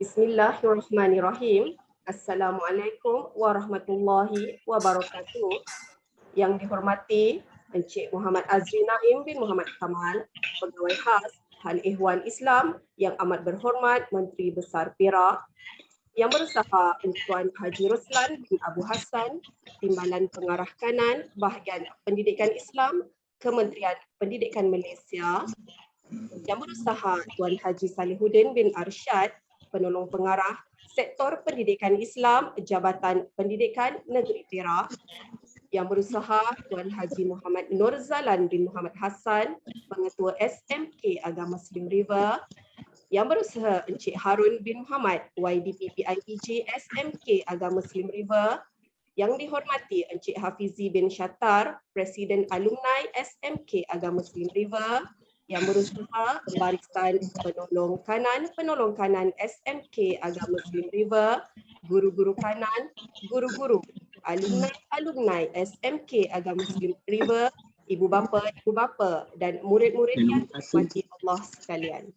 Bismillahirrahmanirrahim. Assalamualaikum warahmatullahi wabarakatuh. Yang dihormati Encik Muhammad Azri Naim bin Muhammad Kamal, Pegawai Khas Hal Ehwal Islam, yang amat berhormat Menteri Besar Perak, yang berusaha Tuan Haji Roslan bin Abu Hassan, Timbalan Pengarah Kanan Bahagian Pendidikan Islam, Kementerian Pendidikan Malaysia, yang berusaha Tuan Haji Salihuddin bin Arsyad, Penolong Pengarah Sektor Pendidikan Islam, Jabatan Pendidikan Negeri Perak, yang berusaha Tuan Haji Muhammad Nur Zalan bin Muhammad Hassan, Pengetua SMK Agama Muslim River, yang berusaha Encik Harun bin Muhammad, YDP PIPG SMK Agama Muslim River, yang dihormati Encik Hafizi bin Shatar, Presiden Alumni SMK Agama Muslim River, yang berusaha Barisan Penolong Kanan SMK Agama Muslim River, guru-guru kanan, guru-guru, alumni SMK Agama Muslim River, ibu bapa dan murid-murid yang dirahmati Allah sekalian.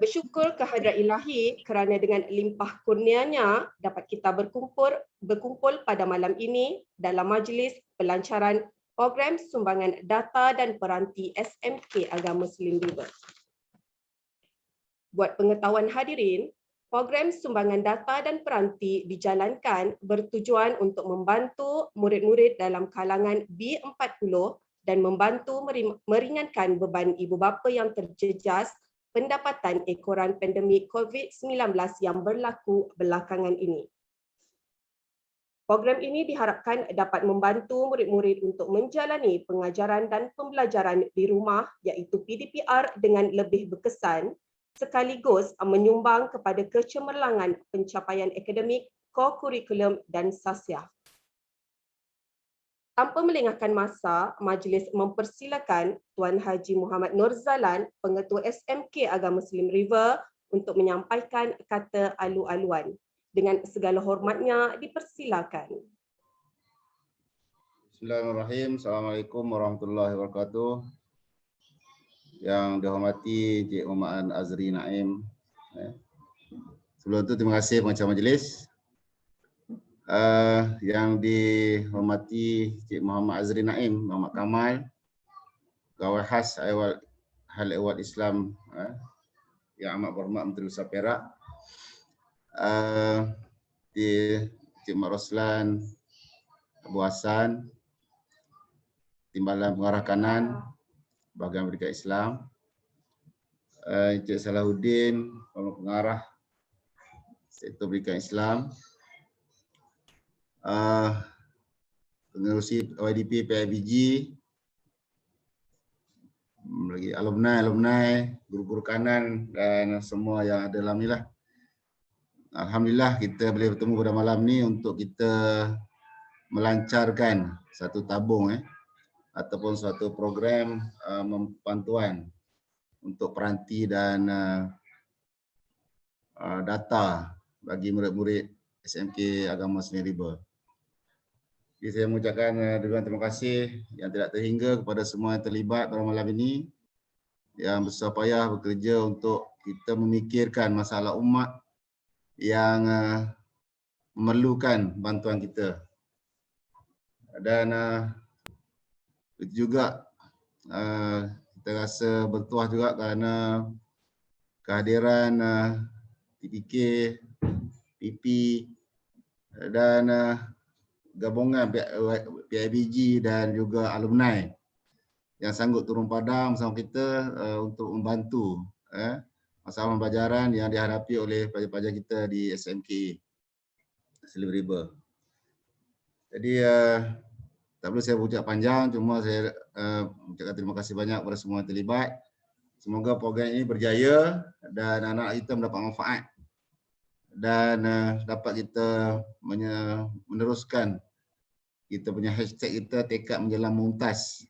Bersyukur kehadrat Ilahi kerana dengan limpah kurnianya dapat kita berkumpul pada malam ini dalam majlis pelancaran program sumbangan data dan peranti SMK Agama Muslim River. Buat pengetahuan hadirin, program sumbangan data dan peranti dijalankan bertujuan untuk membantu murid-murid dalam kalangan B40 dan membantu meringankan beban ibu bapa yang terjejas pendapatan ekoran pandemik COVID-19 yang berlaku belakangan ini. Program ini diharapkan dapat membantu murid-murid untuk menjalani pengajaran dan pembelajaran di rumah iaitu PDPR dengan lebih berkesan, sekaligus menyumbang kepada kecemerlangan pencapaian akademik, ko-kurikulum dan sasiah. Tanpa melengahkan masa, majlis mempersilakan Tuan Haji Muhammad Nur Zalan, Pengetua SMK Agama Muslim River, untuk menyampaikan kata alu-aluan. Dengan segala hormatnya, dipersilakan. Bismillahirrahmanirrahim. Assalamualaikum warahmatullahi wabarakatuh. Yang dihormati Encik Muhammad Azri Naim. Sebelum itu terima kasih pengacara majlis. Yang dihormati Encik Muhammad Azri Naim, Muhammad Kamal, Pegawai Khas Hal Ehwal Islam, yang amat berhormat Menteri Besar Perak, Encik Muhammad Roslan Abu Hassan, Timbalan Pengarah Kanan Bahagian Pendidikan Islam, Encik Salahuddin, Pengarah Sektor Pendidikan Islam, pengerusi YDP PIPG, lagi alumni, guru-guru kanan dan semua yang ada dalam ni lah. Alhamdulillah kita boleh bertemu pada malam ni untuk kita melancarkan satu tabung ataupun suatu program pembantuan untuk peranti dan data bagi murid-murid SMK Agama Muslim River. Jadi saya mengucapkan terima kasih yang tidak terhingga kepada semua yang terlibat pada malam ini, yang bersusah payah bekerja untuk kita memikirkan masalah umat yang memerlukan bantuan kita. Dan juga kita rasa bertuah juga kerana kehadiran TPK, PP dan gabungan PIBG dan juga alumni yang sanggup turun padang bersama kita untuk membantu masalah pembelajaran yang dihadapi oleh pelajar-pelajar kita di SMK Muslim River. Jadi tak perlu saya ucap panjang, cuma saya ucapkan terima kasih banyak kepada semua yang terlibat. Semoga program ini berjaya dan anak-anak kita mendapat manfaat dan dapat kita meneruskan kita punya hashtag kita tekad menjelang mumtaz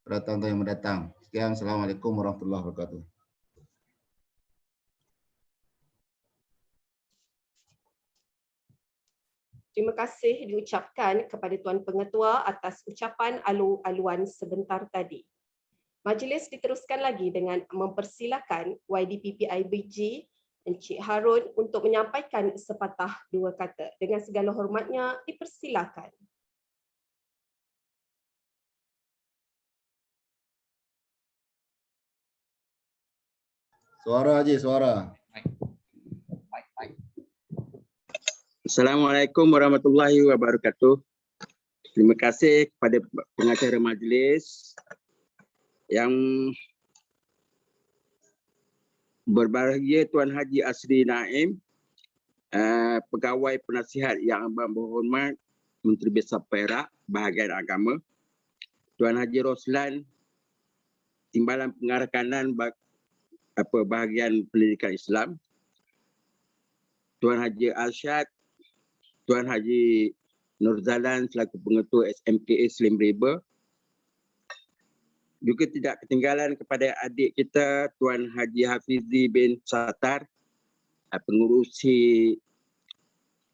pada tahun-tahun yang mendatang. Sekian, Assalamualaikum warahmatullahi wabarakatuh. Terima kasih diucapkan kepada Tuan Pengetua atas ucapan alu-aluan sebentar tadi. Majlis diteruskan lagi dengan mempersilakan YDPP IBG Encik Harun untuk menyampaikan sepatah dua kata. Dengan segala hormatnya, dipersilakan. Suara Haji, suara. Assalamualaikum warahmatullahi wabarakatuh. Terima kasih kepada pengacara majlis yang berbahagia Tuan Haji Azri Naim, Pegawai Penasihat Yang Amat Berhormat Menteri Besar Perak Bahagian Agama, Tuan Haji Roslan, Timbalan Pengarah Kanan Bahagian Pendidikan Islam, Tuan Haji Arsyad, Tuan Haji Nurzalan selaku Pengetua SMKA Slim River. Juga tidak ketinggalan kepada adik kita Tuan Haji Hafizi bin Sattar, pengurusi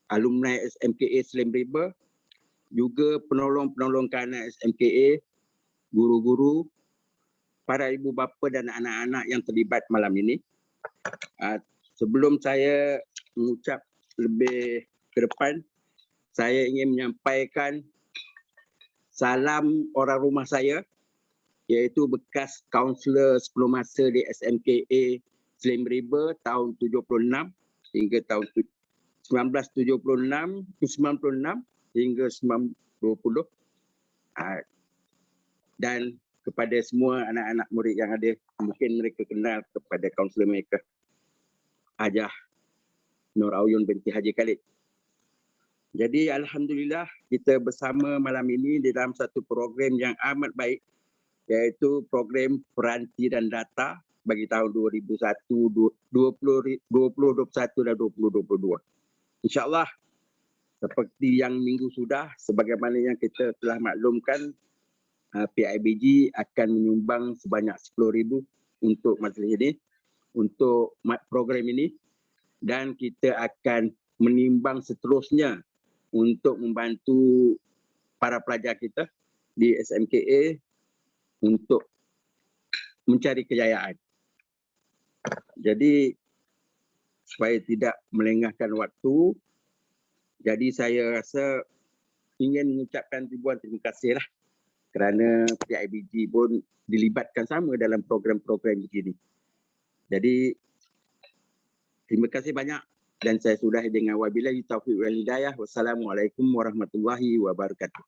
alumni SMKA Slim River, juga penolong-penolong kanan SMKA, guru-guru, para ibu bapa dan anak-anak yang terlibat malam ini. Sebelum saya mengucap lebih ke depan, saya ingin menyampaikan salam orang rumah saya, iaitu bekas kaunselor 10 masa di SMKA Slim River tahun 76 hingga tahun 1996 hingga 1920. Dan kepada semua anak-anak murid yang ada, mungkin mereka kenal kepada kaunselor mereka, Hajah Nur Auyun binti Haji Khalid. Jadi alhamdulillah kita bersama malam ini di dalam satu program yang amat baik, iaitu program peranti dan data bagi tahun 2021 dan 2022. InsyaAllah seperti yang minggu sudah, sebagaimana yang kita telah maklumkan, PIBG akan menyumbang sebanyak 10,000 untuk majlis ini, untuk program ini, dan kita akan menimbang seterusnya untuk membantu para pelajar kita di SMKA untuk mencari kejayaan. Jadi supaya tidak melengahkan waktu, jadi saya rasa ingin mengucapkan ribuan terima kasih lah kerana PIBG pun dilibatkan sama dalam program-program begini. Jadi terima kasih banyak dan saya sudahi dengan wabillahi taufiq wal hidayah. Wassalamualaikum warahmatullahi wabarakatuh.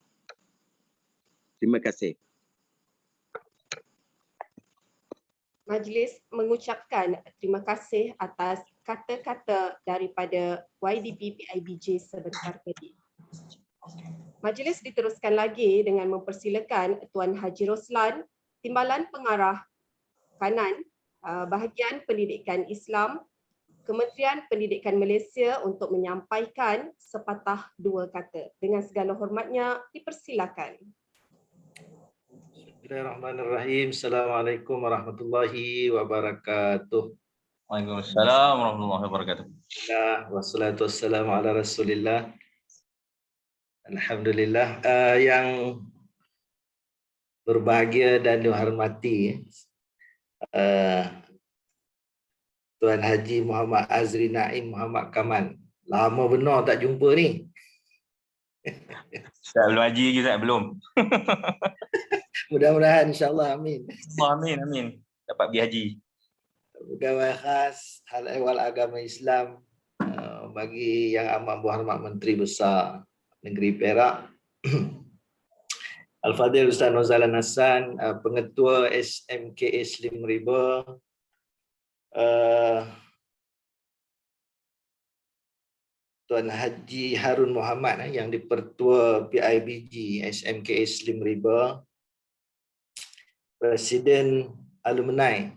Terima kasih. Majlis mengucapkan terima kasih atas kata-kata daripada YDP PIBG sebentar tadi. Majlis diteruskan lagi dengan mempersilakan Tuan Haji Roslan, Timbalan Pengarah Kanan Bahagian Pendidikan Islam, Kementerian Pendidikan Malaysia untuk menyampaikan sepatah dua kata. Dengan segala hormatnya, dipersilakan. Bismillahirrahmanirrahim. Assalamualaikum warahmatullahi wabarakatuh. Waalaikumsalam warahmatullahi wabarakatuh. Wassalatu wassalamu ala Rasulillah. Alhamdulillah. Yang berbahagia dan dihormati Tuan Haji Muhammad Azri Naim Muhammad Kamal. Lama benar tak jumpa ni. Tak belum haji lagi tak? Belum. Mudah-mudahan insyaAllah, amin. Amin, amin. Dapat pergi haji. Pegawai khas Hal Ehwal Agama Islam bagi Yang Amat Berhormat Menteri Besar Negeri Perak, Al-Fadhil Ustaz Nurzalan Hassan, Pengetua SMKA Slim River, Tuan Haji Harun Muhammad yang di-Pertua PIBG SMKA Slim River, Presiden Alumni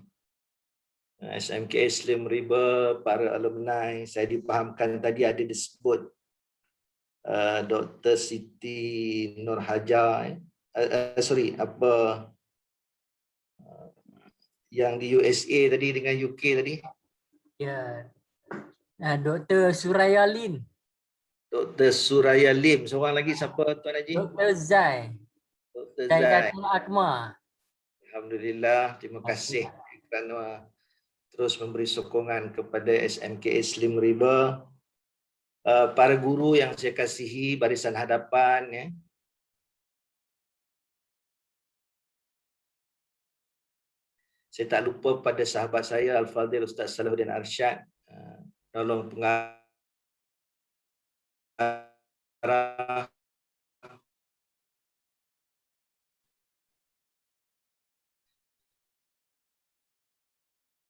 SMKA Slim River, para alumni, saya dipahamkan tadi ada disebut Dr. Siti Nurhaja, yang di USA tadi dengan UK tadi. Ya. Dr. Suraya Lin. Dr. Suraya Lim. Seorang lagi siapa Tuan Haji? Dr. Zai. Dr. Zai Zai. Datul Akmal. Alhamdulillah, terima kasih kerana terus memberi sokongan kepada SMKA Slim River. Para guru yang saya kasihi, barisan hadapan, ya. Saya tak lupa pada sahabat saya Al-Fadhil Ustaz Salahuddin Arsyad, tolong pengarah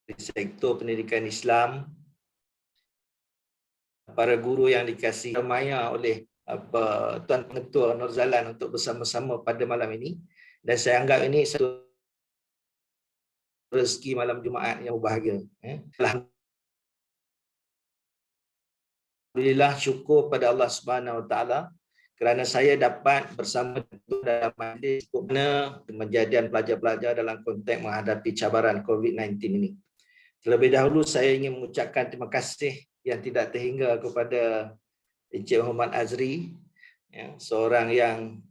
di sektor pendidikan Islam, para guru yang dikasihi maya oleh Tuan Pengetua Nur Zalan untuk bersama-sama pada malam ini, dan saya anggap ini satu rezeki malam Jumaat yang berbahagia. Alhamdulillah, syukur pada Allah Subhanahu Wa Taala kerana saya dapat bersama dalam majlis kejadian pelajar-pelajar dalam konteks menghadapi cabaran COVID-19 ini. Terlebih dahulu saya ingin mengucapkan terima kasih yang tidak terhingga kepada Encik Muhammad Azri, ya, seorang yang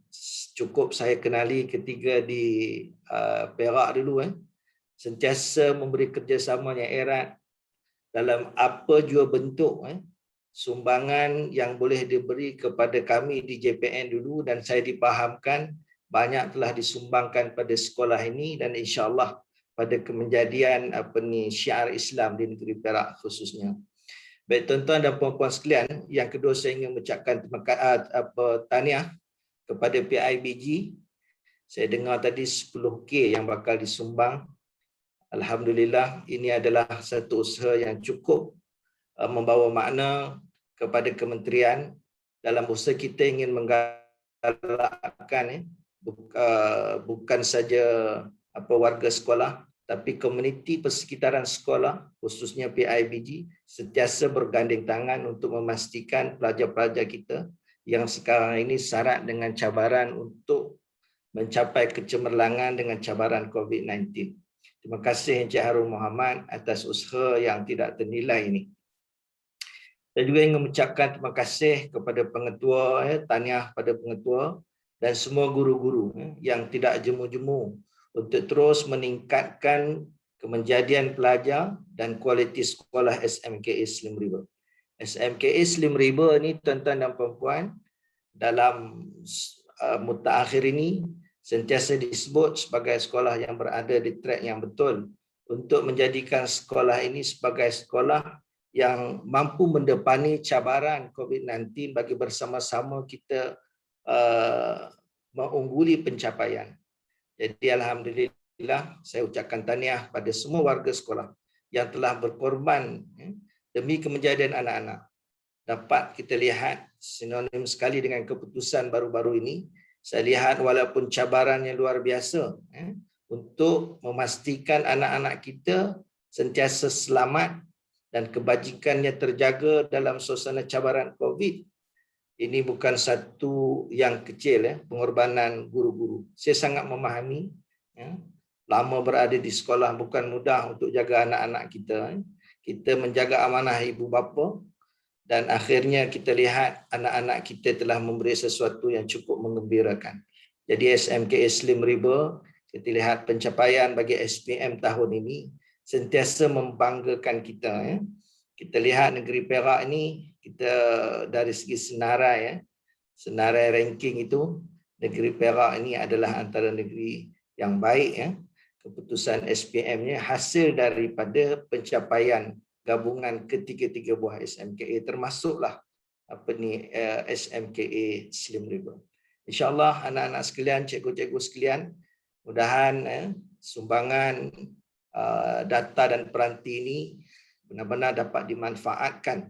cukup saya kenali ketika di Perak dulu, sentiasa memberi kerjasama yang erat dalam apa jua bentuk sumbangan yang boleh diberi kepada kami di JPN dulu, dan saya dipahamkan banyak telah disumbangkan pada sekolah ini dan insya-Allah pada kejadian syiar Islam di negeri Perak khususnya. Baik tuan-tuan dan puan-puan sekalian, yang kedua saya ingin mengucapkan tahniah kepada PIBG. Saya dengar tadi 10K yang bakal disumbang. Alhamdulillah, ini adalah satu usaha yang cukup membawa makna kepada kementerian dalam usaha kita ingin menggalakkan bukan saja warga sekolah, tapi komuniti persekitaran sekolah khususnya PIBG sentiasa berganding tangan untuk memastikan pelajar-pelajar kita yang sekarang ini syarat dengan cabaran untuk mencapai kecemerlangan dengan cabaran COVID-19. Terima kasih Encik Harun Muhammad atas usaha yang tidak ternilai ini. Saya juga ingin mengucapkan terima kasih kepada pengetua, tahniah pada pengetua dan semua guru-guru yang tidak jemu-jemu untuk terus meningkatkan kemenjadian pelajar dan kualiti sekolah SMKA Slim River. SMKA Slim River ni tuan-tuan dan puan-puan dalam mutaakhir ini sentiasa disebut sebagai sekolah yang berada di track yang betul untuk menjadikan sekolah ini sebagai sekolah yang mampu mendepani cabaran COVID-19 bagi bersama-sama kita mengungguli pencapaian. Jadi alhamdulillah saya ucapkan tahniah pada semua warga sekolah yang telah berkorban demi kejadian anak-anak. Dapat kita lihat sinonim sekali dengan keputusan baru-baru ini. Saya lihat walaupun cabaran yang luar biasa untuk memastikan anak-anak kita sentiasa selamat dan kebajikannya terjaga dalam suasana cabaran COVID. Ini bukan satu yang kecil, pengorbanan guru-guru. Saya sangat memahami, lama berada di sekolah bukan mudah untuk jaga anak-anak kita. Kita menjaga amanah ibu bapa dan akhirnya kita lihat anak-anak kita telah memberi sesuatu yang cukup menggembirakan. Jadi SMKA Slim River, kita lihat pencapaian bagi SPM tahun ini sentiasa membanggakan kita. Kita lihat negeri Perak ini, kita dari segi senarai ranking itu, negeri Perak ini adalah antara negeri yang baik. Keputusan SPM-nya hasil daripada pencapaian gabungan ketiga-tiga buah SMKA, termasuklah SMKA Slim River. InsyaAllah anak-anak sekalian, cikgu-cikgu sekalian, mudahan sumbangan data dan peranti ini benar-benar dapat dimanfaatkan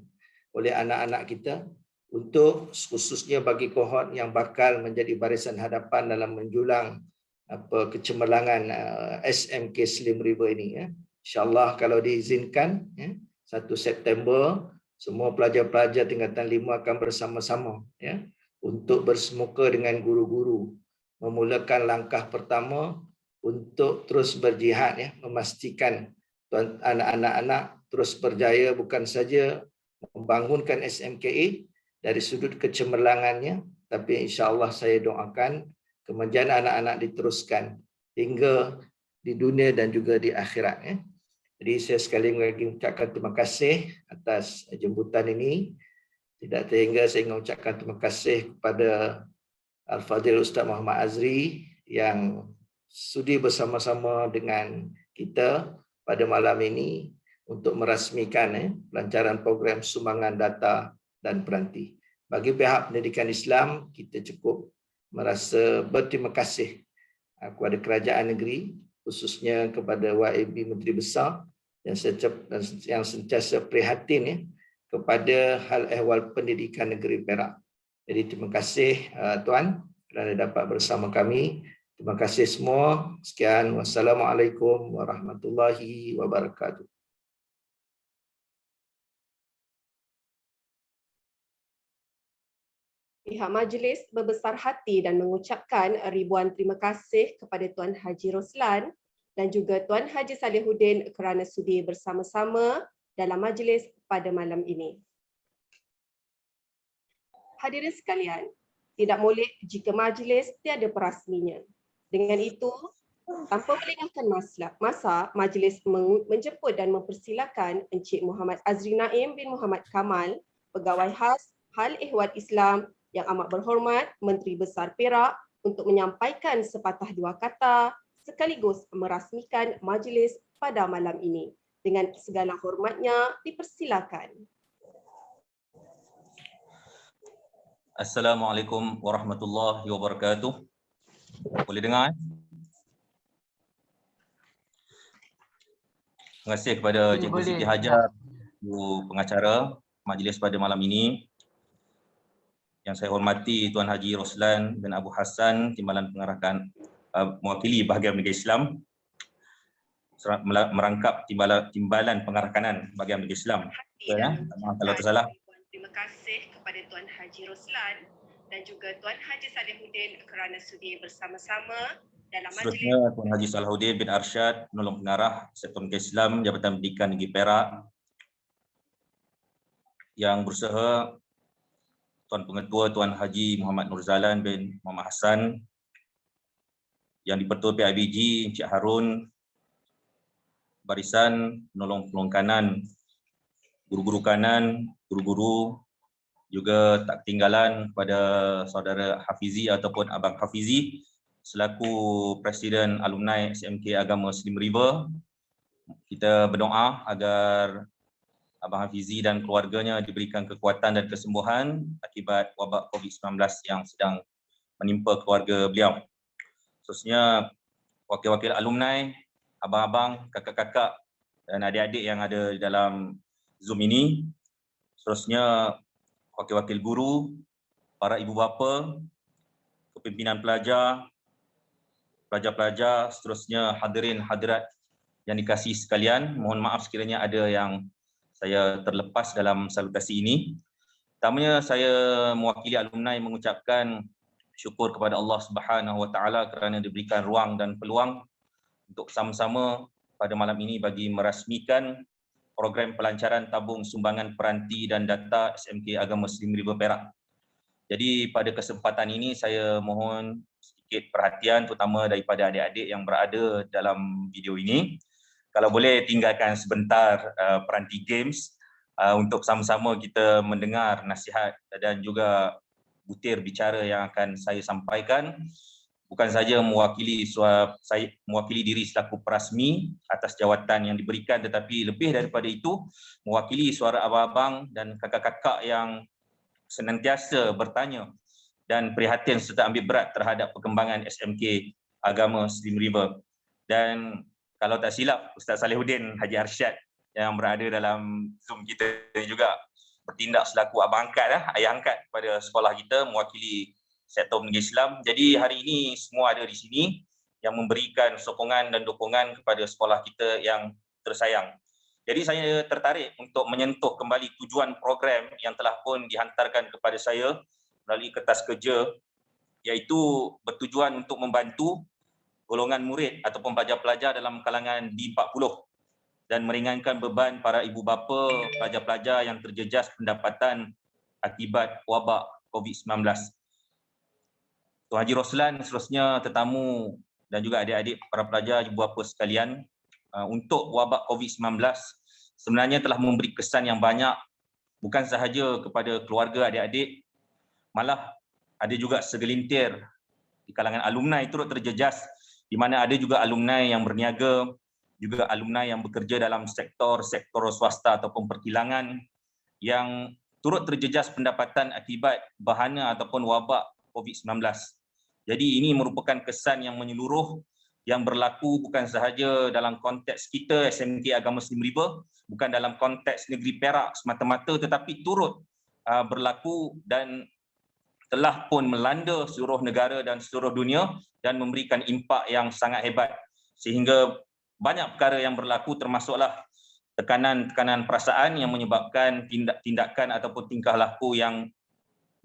oleh anak-anak kita untuk khususnya bagi kohort yang bakal menjadi barisan hadapan dalam menjulang kecemerlangan SMK Slim River ini. InsyaAllah kalau diizinkan 1 September semua pelajar-pelajar tingkatan 5 akan bersama-sama untuk bersemuka dengan guru-guru, memulakan langkah pertama untuk terus berjihad, memastikan anak-anak terus berjaya bukan saja membangunkan SMKA dari sudut kecemerlangannya, tapi insya-Allah saya doakan kemajuan anak-anak diteruskan hingga di dunia dan juga di akhirat. Jadi saya sekali lagi ucapkan terima kasih atas jemputan ini. Tidak terhingga saya ingin ucapkan terima kasih kepada Al-Fadhil Ustaz Muhammad Azri yang sudi bersama-sama dengan kita pada malam ini untuk merasmikan pelancaran program sumbangan data dan peranti. Bagi pihak pendidikan Islam, kita cukup merasa berterima kasih kepada kerajaan negeri, khususnya kepada YAB Menteri Besar yang sentiasa prihatin kepada hal ehwal pendidikan negeri Perak. Jadi terima kasih Tuan kerana dapat bersama kami. Terima kasih semua. Sekian. Wassalamualaikum warahmatullahi wabarakatuh. Pihak majlis berbesar hati dan mengucapkan ribuan terima kasih kepada Tuan Haji Roslan dan juga Tuan Haji Salihuddin kerana sudi bersama-sama dalam majlis pada malam ini. Hadirin sekalian, tidak molek jika majlis tiada perasminya. Dengan itu, tanpa melengahkan masa, majlis menjemput dan mempersilakan Encik Muhammad Azri Naim bin Muhammad Kamal, Pegawai Khas Hal Ehwal Islam yang amat berhormat Menteri Besar Perak untuk menyampaikan sepatah dua kata sekaligus merasmikan majlis pada malam ini. Dengan segala hormatnya, dipersilakan. Assalamualaikum warahmatullahi wabarakatuh. Boleh dengar? Terima kasih kepada Cikgu Siti Hajar, pengacara majlis pada malam ini. Yang saya hormati Tuan Haji Roslan bin Abu Hassan, Timbalan Pengarahkan mewakili bahagian Media Islam, merangkap Timbalan Pengarahkanan bahagian Media Islam. Kalau tersalah. Terima kasih kepada Tuan Haji Roslan dan juga Tuan Haji Salihuddin kerana sudi bersama-sama dalam majlis. Seterusnya Tuan Haji Salihuddin bin Arsyad, penolong pengarah Sektor Media Islam Jabatan Pendidikan Negeri Perak, yang berusaha Tuan Pengetua Tuan Haji Muhammad Nurzalan bin Muhammad Hassan, yang di-Pertua PIBG Encik Harun, barisan penolong kanan, guru-guru kanan, guru-guru, juga tak ketinggalan kepada saudara Hafizi ataupun Abang Hafizi selaku Presiden Alumni SMK Agama Slim River. Kita berdoa agar Abang Hafizi dan keluarganya diberikan kekuatan dan kesembuhan akibat wabak COVID-19 yang sedang menimpa keluarga beliau. Khususnya wakil-wakil alumni, abang-abang, kakak-kakak dan adik-adik yang ada di dalam Zoom ini. Seterusnya wakil-wakil guru, para ibu bapa, kepimpinan pelajar, pelajar-pelajar, seterusnya hadirin hadirat yang dikasihi sekalian. Mohon maaf sekiranya ada yang saya terlepas dalam salutasi ini. Pertamanya saya mewakili alumni mengucapkan syukur kepada Allah Subhanahu Wa Taala kerana diberikan ruang dan peluang untuk sama-sama pada malam ini bagi merasmikan program pelancaran tabung sumbangan peranti dan data SMK Agama Slim River Perak. Jadi pada kesempatan ini saya mohon sedikit perhatian terutama daripada adik-adik yang berada dalam video ini. Kalau boleh tinggalkan sebentar peranti games untuk sama-sama kita mendengar nasihat dan juga butir bicara yang akan saya sampaikan. Bukan saja mewakili diri selaku perasmi atas jawatan yang diberikan, tetapi lebih daripada itu mewakili suara abang-abang dan kakak-kakak yang senantiasa bertanya dan prihatin serta ambil berat terhadap perkembangan SMK Agama Slim River. Dan kalau tak silap, Ustaz Salihuddin Haji Arsyad yang berada dalam Zoom kita juga bertindak selaku abang angkat, ayah angkat pada sekolah kita mewakili Sektor Media Islam. Jadi hari ini semua ada di sini yang memberikan sokongan dan dukungan kepada sekolah kita yang tersayang. Jadi saya tertarik untuk menyentuh kembali tujuan program yang telah pun dihantarkan kepada saya melalui kertas kerja, iaitu bertujuan untuk membantu golongan murid ataupun pelajar-pelajar dalam kalangan D40 dan meringankan beban para ibu bapa pelajar-pelajar yang terjejas pendapatan akibat wabak COVID-19. Tuan Haji Roslan, seterusnya tetamu dan juga adik-adik para pelajar, ibu bapa sekalian, untuk wabak COVID-19 sebenarnya telah memberi kesan yang banyak bukan sahaja kepada keluarga adik-adik, malah ada juga segelintir di kalangan alumni turut terjejas, di mana ada juga alumni yang berniaga, juga alumni yang bekerja dalam sektor swasta ataupun perkilangan yang turut terjejas pendapatan akibat bahana ataupun wabak COVID-19. Jadi ini merupakan kesan yang menyeluruh yang berlaku bukan sahaja dalam konteks kita SMK Agama Muslim River, bukan dalam konteks negeri Perak semata-mata, tetapi turut berlaku dan telah pun melanda seluruh negara dan seluruh dunia dan memberikan impak yang sangat hebat, sehingga banyak perkara yang berlaku termasuklah tekanan perasaan yang menyebabkan tindakan ataupun tingkah laku yang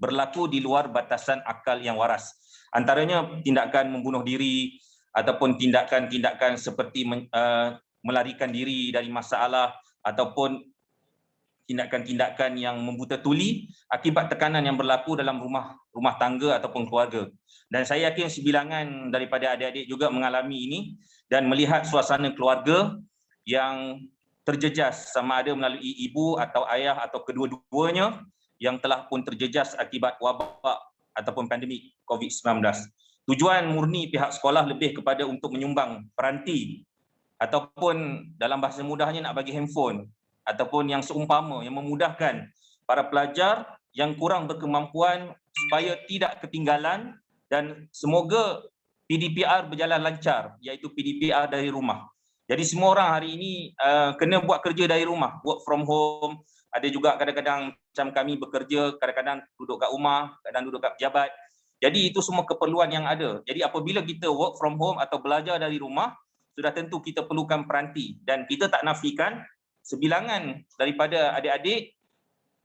berlaku di luar batasan akal yang waras. Antaranya tindakan membunuh diri ataupun tindakan-tindakan seperti melarikan diri dari masalah ataupun tindakan-tindakan yang membuta tuli akibat tekanan yang berlaku dalam rumah tangga ataupun keluarga. Dan saya yakin sebilangan daripada adik-adik juga mengalami ini dan melihat suasana keluarga yang terjejas sama ada melalui ibu atau ayah atau kedua-duanya yang telah pun terjejas akibat wabak ataupun pandemik COVID-19. Tujuan murni pihak sekolah lebih kepada untuk menyumbang peranti ataupun dalam bahasa mudahnya nak bagi handphone ataupun yang seumpama yang memudahkan para pelajar yang kurang berkemampuan supaya tidak ketinggalan dan semoga PDPR berjalan lancar, iaitu PDPR dari rumah. Jadi semua orang hari ini kena buat kerja dari rumah, work from home. Ada juga kadang-kadang macam kami bekerja, kadang-kadang duduk kat rumah, kadang duduk kat pejabat. Jadi itu semua keperluan yang ada. Jadi apabila kita work from home atau belajar dari rumah, sudah tentu kita perlukan peranti. Dan kita tak nafikan sebilangan daripada adik-adik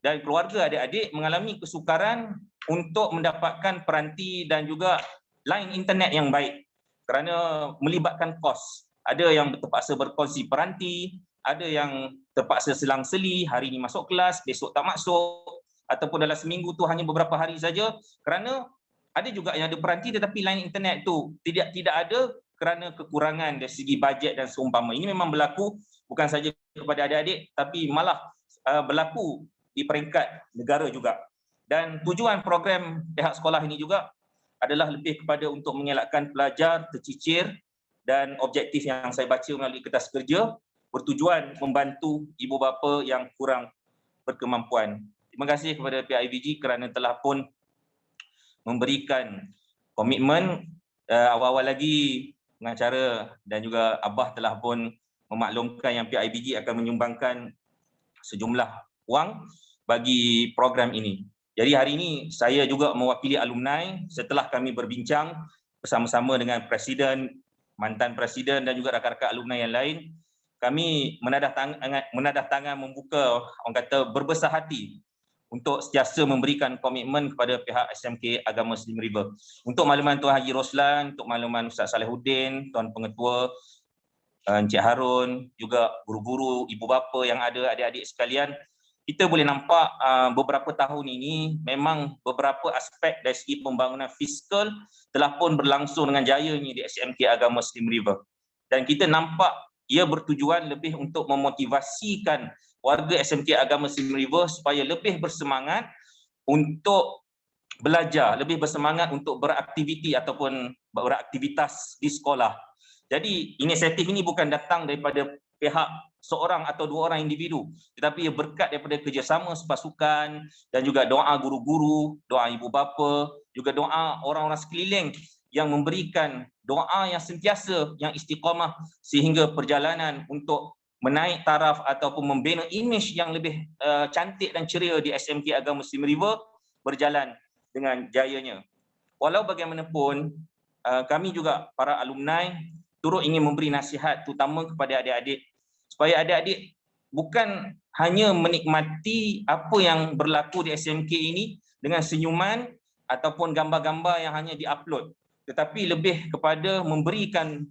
dan keluarga adik-adik mengalami kesukaran untuk mendapatkan peranti dan juga line internet yang baik kerana melibatkan kos. Ada yang terpaksa berkongsi peranti, ada yang terpaksa selang-seli, hari ini masuk kelas, besok tak masuk, ataupun dalam seminggu tu hanya beberapa hari saja, kerana ada juga yang ada peranti tetapi line internet tu tidak ada kerana kekurangan dari segi bajet dan seumpama. Ini memang berlaku bukan saja kepada adik-adik tapi malah berlaku di peringkat negara juga. Dan tujuan program pihak sekolah ini juga adalah lebih kepada untuk mengelakkan pelajar tercicir, dan objektif yang saya baca melalui kertas kerja bertujuan membantu ibu bapa yang kurang berkemampuan. Terima kasih kepada pihak IBG kerana telah pun memberikan komitmen. Awal-awal lagi pengacara dan juga Abah telah pun memaklumkan yang pihak IBG akan menyumbangkan sejumlah wang bagi program ini. Jadi hari ini saya juga mewakili alumni setelah kami berbincang bersama-sama dengan Presiden, mantan Presiden dan juga rakan-rakan alumni yang lain. Kami menadah tangan membuka, orang kata berbesar hati untuk sentiasa memberikan komitmen kepada pihak SMK Agama Muslim River. Untuk makluman Tuan Haji Roslan, untuk makluman Ustaz Salehuddin, Tuan Pengetua, Encik Harun, juga guru-guru, ibu bapa yang ada, adik-adik sekalian, kita boleh nampak beberapa tahun ini memang beberapa aspek dari segi pembangunan fiskal telah pun berlangsung dengan jayanya di SMK Agama Muslim River. Dan kita nampak ia bertujuan lebih untuk memotivasikan warga SMK Agama Muslim River supaya lebih bersemangat untuk belajar, lebih bersemangat untuk beraktiviti ataupun beraktivitas di sekolah. Jadi inisiatif ini bukan datang daripada pihak seorang atau dua orang individu, tetapi ia berkat daripada kerjasama sepasukan dan juga doa guru-guru, doa ibu bapa, juga doa orang-orang sekeliling yang memberikan doa yang sentiasa, yang istiqamah sehingga perjalanan untuk menaik taraf ataupun membina imej yang lebih cantik dan ceria di SMK Agama Muslim River berjalan dengan jayanya. Walau bagaimanapun, kami juga para alumni turut ingin memberi nasihat terutama kepada adik-adik supaya adik-adik bukan hanya menikmati apa yang berlaku di SMK ini dengan senyuman ataupun gambar-gambar yang hanya diupload, tetapi lebih kepada memberikan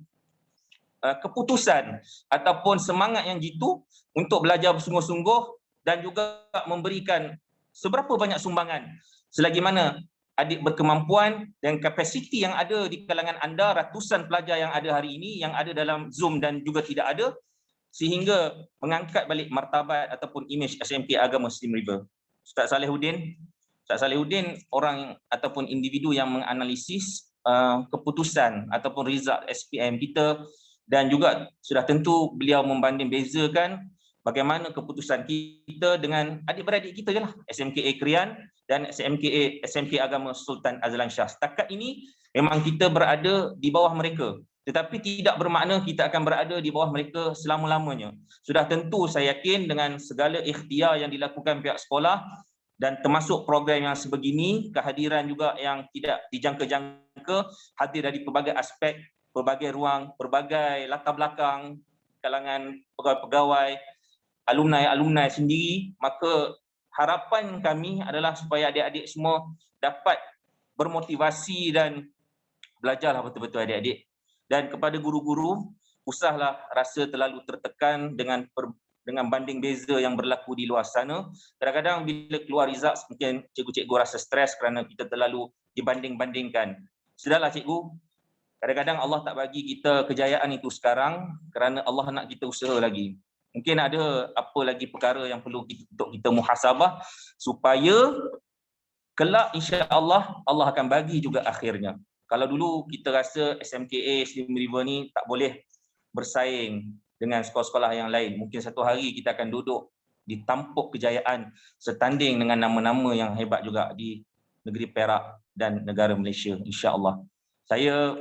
keputusan ataupun semangat yang jitu untuk belajar bersungguh-sungguh dan juga memberikan seberapa banyak sumbangan selagi mana adik berkemampuan dan kapasiti yang ada di kalangan anda, ratusan pelajar yang ada hari ini, yang ada dalam Zoom dan juga tidak ada, sehingga mengangkat balik martabat ataupun imej SMK Agama Muslim River. Ustaz Salihuddin orang ataupun individu yang menganalisis keputusan ataupun result SPM kita, dan juga sudah tentu beliau membanding bezakan bagaimana keputusan kita dengan adik-beradik kita je lah, SMKA Krian dan SMK Agama Sultan Azlan Shah. Setakat ini memang kita berada di bawah mereka, tetapi tidak bermakna kita akan berada di bawah mereka selama-lamanya. Sudah tentu saya yakin dengan segala ikhtiar yang dilakukan pihak sekolah dan termasuk program yang sebegini, kehadiran juga yang tidak dijangka-jangka, hadir dari pelbagai aspek, pelbagai ruang, pelbagai latar belakang, kalangan pegawai-pegawai, alumni sendiri, maka harapan kami adalah supaya adik-adik semua dapat bermotivasi dan belajarlah betul-betul adik-adik. Dan kepada guru-guru, usahlah rasa terlalu tertekan dengan banding beza yang berlaku di luar sana. Kadang-kadang bila keluar result, mungkin cikgu-cikgu rasa stres kerana kita terlalu dibanding-bandingkan. Sudahlah cikgu, kadang-kadang Allah tak bagi kita kejayaan itu sekarang kerana Allah nak kita usaha lagi. Mungkin ada apa lagi perkara yang perlu untuk kita muhasabah supaya kelak insya-Allah Allah akan bagi juga akhirnya. Kalau dulu kita rasa SMKA Muslim River ni tak boleh bersaing dengan sekolah-sekolah yang lain, mungkin satu hari kita akan duduk di tampuk kejayaan setanding dengan nama-nama yang hebat juga di negeri Perak dan negara Malaysia, insya-Allah. Saya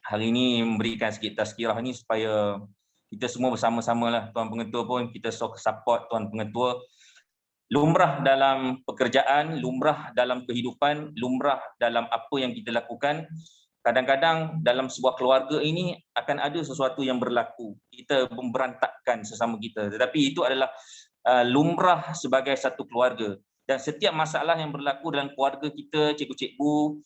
hari ini memberikan sikit tazkirah ni supaya kita semua bersama-sama lah, Tuan Pengetua pun kita support Tuan Pengetua. Lumrah dalam pekerjaan, lumrah dalam kehidupan, lumrah dalam apa yang kita lakukan. Kadang-kadang dalam sebuah keluarga ini akan ada sesuatu yang berlaku. Kita memberantakkan sesama kita. Tetapi itu adalah lumrah sebagai satu keluarga. Dan setiap masalah yang berlaku dalam keluarga kita, cikgu-cikgu,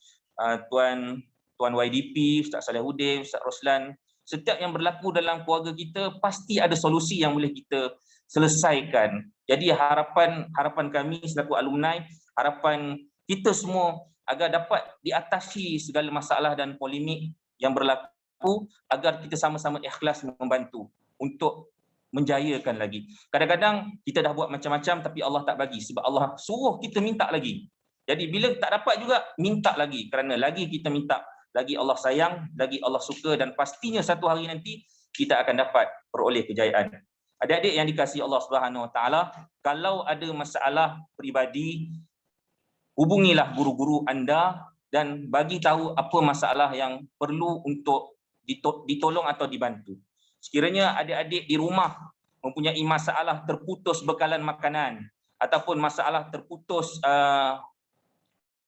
Tuan YDP, Ustaz Salihuddin, Ustaz Roslan, setiap yang berlaku dalam keluarga kita pasti ada solusi yang boleh kita selesaikan. Jadi harapan kami selaku alumni, harapan kita semua agar dapat diatasi segala masalah dan polemik yang berlaku, agar kita sama-sama ikhlas membantu untuk menjayakan lagi. Kadang-kadang kita dah buat macam-macam tapi Allah tak bagi sebab Allah suruh kita minta lagi. Jadi bila tak dapat juga minta lagi, kerana lagi kita minta, lagi Allah sayang, lagi Allah suka, dan pastinya satu hari nanti kita akan dapat peroleh kejayaan. Adik-adik yang dikasihi Allah Subhanahu Wa Taala, kalau ada masalah peribadi, hubungilah guru-guru anda dan bagi tahu apa masalah yang perlu untuk ditolong atau dibantu. Sekiranya adik-adik di rumah mempunyai masalah terputus bekalan makanan ataupun masalah terputus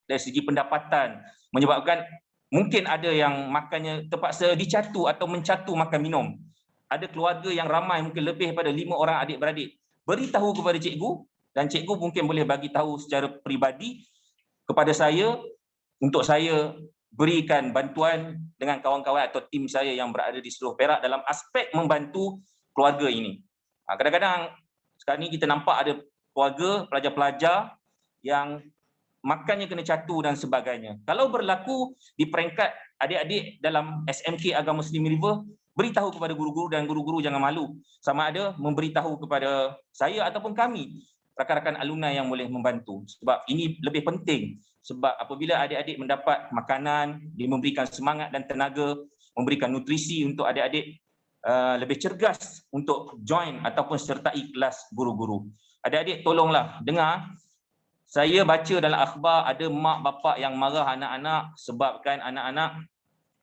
dari segi pendapatan, menyebabkan mungkin ada yang makannya terpaksa dicatu atau mencatu makan minum. Ada keluarga yang ramai, mungkin lebih daripada 5 orang adik-beradik. Beritahu kepada cikgu dan cikgu mungkin boleh bagi tahu secara peribadi kepada saya untuk saya berikan bantuan dengan kawan-kawan atau tim saya yang berada di seluruh Perak dalam aspek membantu keluarga ini. Kadang-kadang sekarang ni kita nampak ada keluarga, pelajar-pelajar yang makannya kena catu dan sebagainya. Kalau berlaku di peringkat adik-adik dalam SMK Agama Muslim River, beritahu kepada guru-guru dan guru-guru jangan malu. Sama ada memberitahu kepada saya ataupun kami, rakan-rakan alumni yang boleh membantu. Sebab ini lebih penting. Sebab apabila adik-adik mendapat makanan, dia memberikan semangat dan tenaga, memberikan nutrisi untuk adik-adik lebih cergas untuk join ataupun sertai kelas guru-guru. Adik-adik tolonglah dengar. Saya baca dalam akhbar ada mak bapak yang marah anak-anak sebabkan anak-anak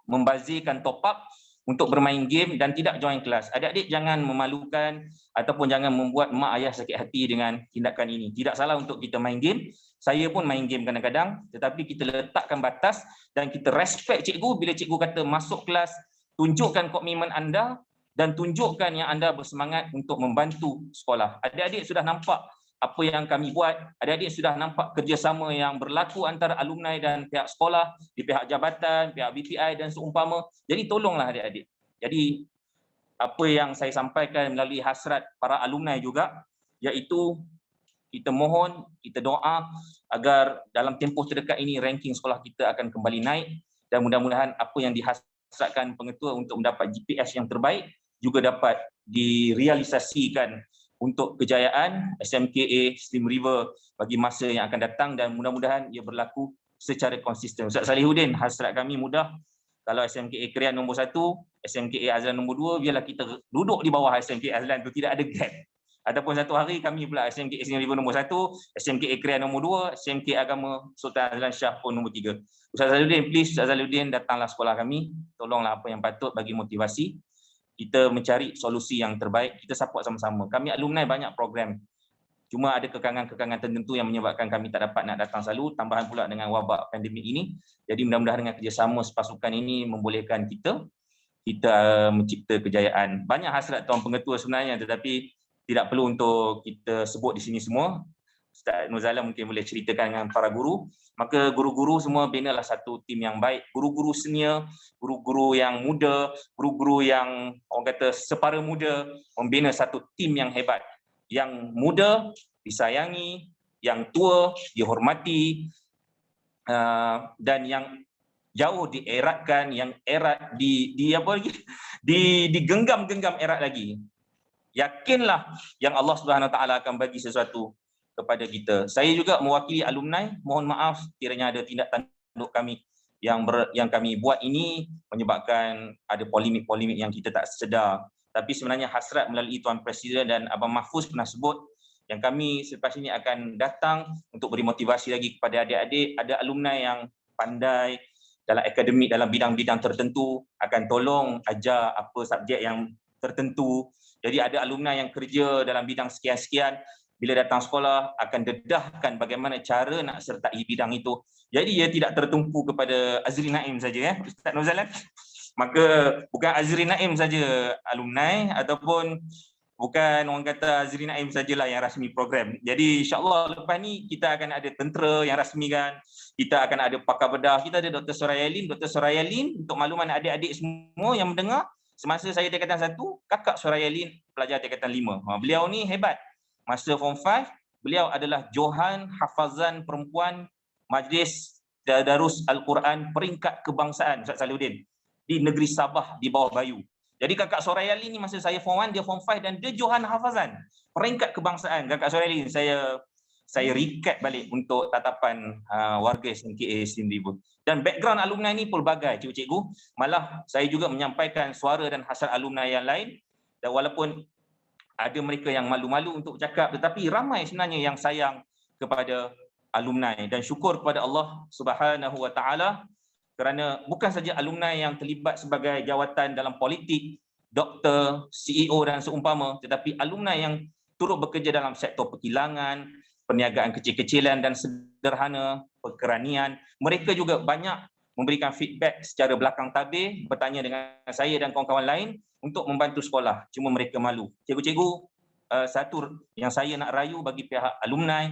membazirkan top up untuk bermain game dan tidak join kelas. Adik-adik jangan memalukan ataupun jangan membuat mak ayah sakit hati dengan tindakan ini. Tidak salah untuk kita main game. Saya pun main game kadang-kadang, tetapi kita letakkan batas dan kita respect cikgu. Bila cikgu kata masuk kelas, tunjukkan komitmen anda dan tunjukkan yang anda bersemangat untuk membantu sekolah. Adik-adik sudah nampak apa yang kami buat, adik-adik sudah nampak kerjasama yang berlaku antara alumni dan pihak sekolah, di pihak jabatan, pihak BPI dan seumpama. Jadi tolonglah adik-adik. Jadi apa yang saya sampaikan melalui hasrat para alumni juga, iaitu kita mohon, kita doa agar dalam tempoh terdekat ini ranking sekolah kita akan kembali naik dan mudah-mudahan apa yang dihasratkan pengetua untuk mendapat GPS yang terbaik juga dapat direalisasikan untuk kejayaan SMKA Slim River bagi masa yang akan datang dan mudah-mudahan ia berlaku secara konsisten. Ustaz Salihuddin, hasrat kami mudah kalau SMKA Krian nombor 1, SMKA Azlan nombor 2, biarlah kita duduk di bawah SMKA Azlan tu, tidak ada gap. Ataupun satu hari kami pula SMKA Slim River nombor 1, SMKA Krian nombor 2, SMKA Agama Sultan Azlan Shah pun nombor 3. Ustaz Salihuddin, please Ustaz Salihuddin datanglah sekolah kami, tolonglah apa yang patut bagi motivasi. Kita mencari solusi yang terbaik, kita support sama-sama. Kami alumni banyak program. Cuma ada kekangan-kekangan tertentu yang menyebabkan kami tak dapat nak datang selalu, tambahan pula dengan wabak pandemik ini. Jadi mudah-mudahan dengan kerjasama sepasukan ini membolehkan kita mencipta kejayaan. Banyak hasrat Tuan Pengetua sebenarnya, tetapi tidak perlu untuk kita sebut di sini semua. Ustaz Nurzalan mungkin boleh ceritakan dengan para guru. Maka guru-guru semua binalah satu tim yang baik. Guru-guru senior, guru-guru yang muda, guru-guru yang orang kata separa muda, membina satu tim yang hebat. Yang muda disayangi, yang tua dihormati, dan yang jauh dieratkan, yang erat digenggam-genggam erat lagi. Yakinlah yang Allah Subhanahu Wa Taala akan bagi sesuatu kepada kita. Saya juga mewakili alumni, mohon maaf kiranya ada tindak tanduk kami yang kami buat ini menyebabkan ada polemik-polemik yang kita tak sedar. Tapi sebenarnya hasrat melalui Tuan Presiden dan Abang Mahfuz pernah sebut yang kami selepas ini akan datang untuk beri motivasi lagi kepada adik-adik. Ada alumni yang pandai dalam akademik, dalam bidang-bidang tertentu, akan tolong ajar apa subjek yang tertentu. Jadi ada alumni yang kerja dalam bidang sekian-sekian, bila datang sekolah akan dedahkan bagaimana cara nak sertai bidang itu. Jadi ia tidak tertumpu kepada Azri Naim saja, Ustaz Nurzalan. Maka bukan Azri Naim saja alumni ataupun bukan orang kata Azri Naim sajalah yang rasmi program. Jadi insya-Allah lepas ni kita akan ada tentera yang rasmikan, kita akan ada pakar bedah, kita ada Dr. Sorayalin. Dr. Sorayalin, untuk makluman adik-adik semua yang mendengar, semasa saya tingkatan 1, kakak Sorayalin pelajar tingkatan 5. Beliau ni hebat. Masa form 5, beliau adalah Johan Hafazan Perempuan Majlis Darus Al-Quran peringkat kebangsaan, Ustaz Salihuddin, di negeri Sabah di bawah Bayu. Jadi kakak Sorayalin ni masa saya form 1, dia form 5 dan dia Johan Hafazan peringkat kebangsaan. Kakak Sorayalin, saya recap balik untuk tatapan warga SMKA Slim River. Dan background alumni ni pelbagai, cikgu-cikgu. Malah saya juga menyampaikan suara dan hasrat alumni yang lain. Dan walaupun ada mereka yang malu-malu untuk bercakap, tetapi ramai sebenarnya yang sayang kepada alumni. Dan syukur kepada Allah Subhanahu Wa Taala kerana bukan saja alumni yang terlibat sebagai jawatan dalam politik, doktor, CEO dan seumpama, tetapi alumni yang turut bekerja dalam sektor perkilangan, perniagaan kecil-kecilan dan sederhana, perkeranian. Mereka juga banyak memberikan feedback secara belakang tabir, bertanya dengan saya dan kawan-kawan lain untuk membantu sekolah. Cuma mereka malu. Cikgu-cikgu, satu yang saya nak rayu bagi pihak alumni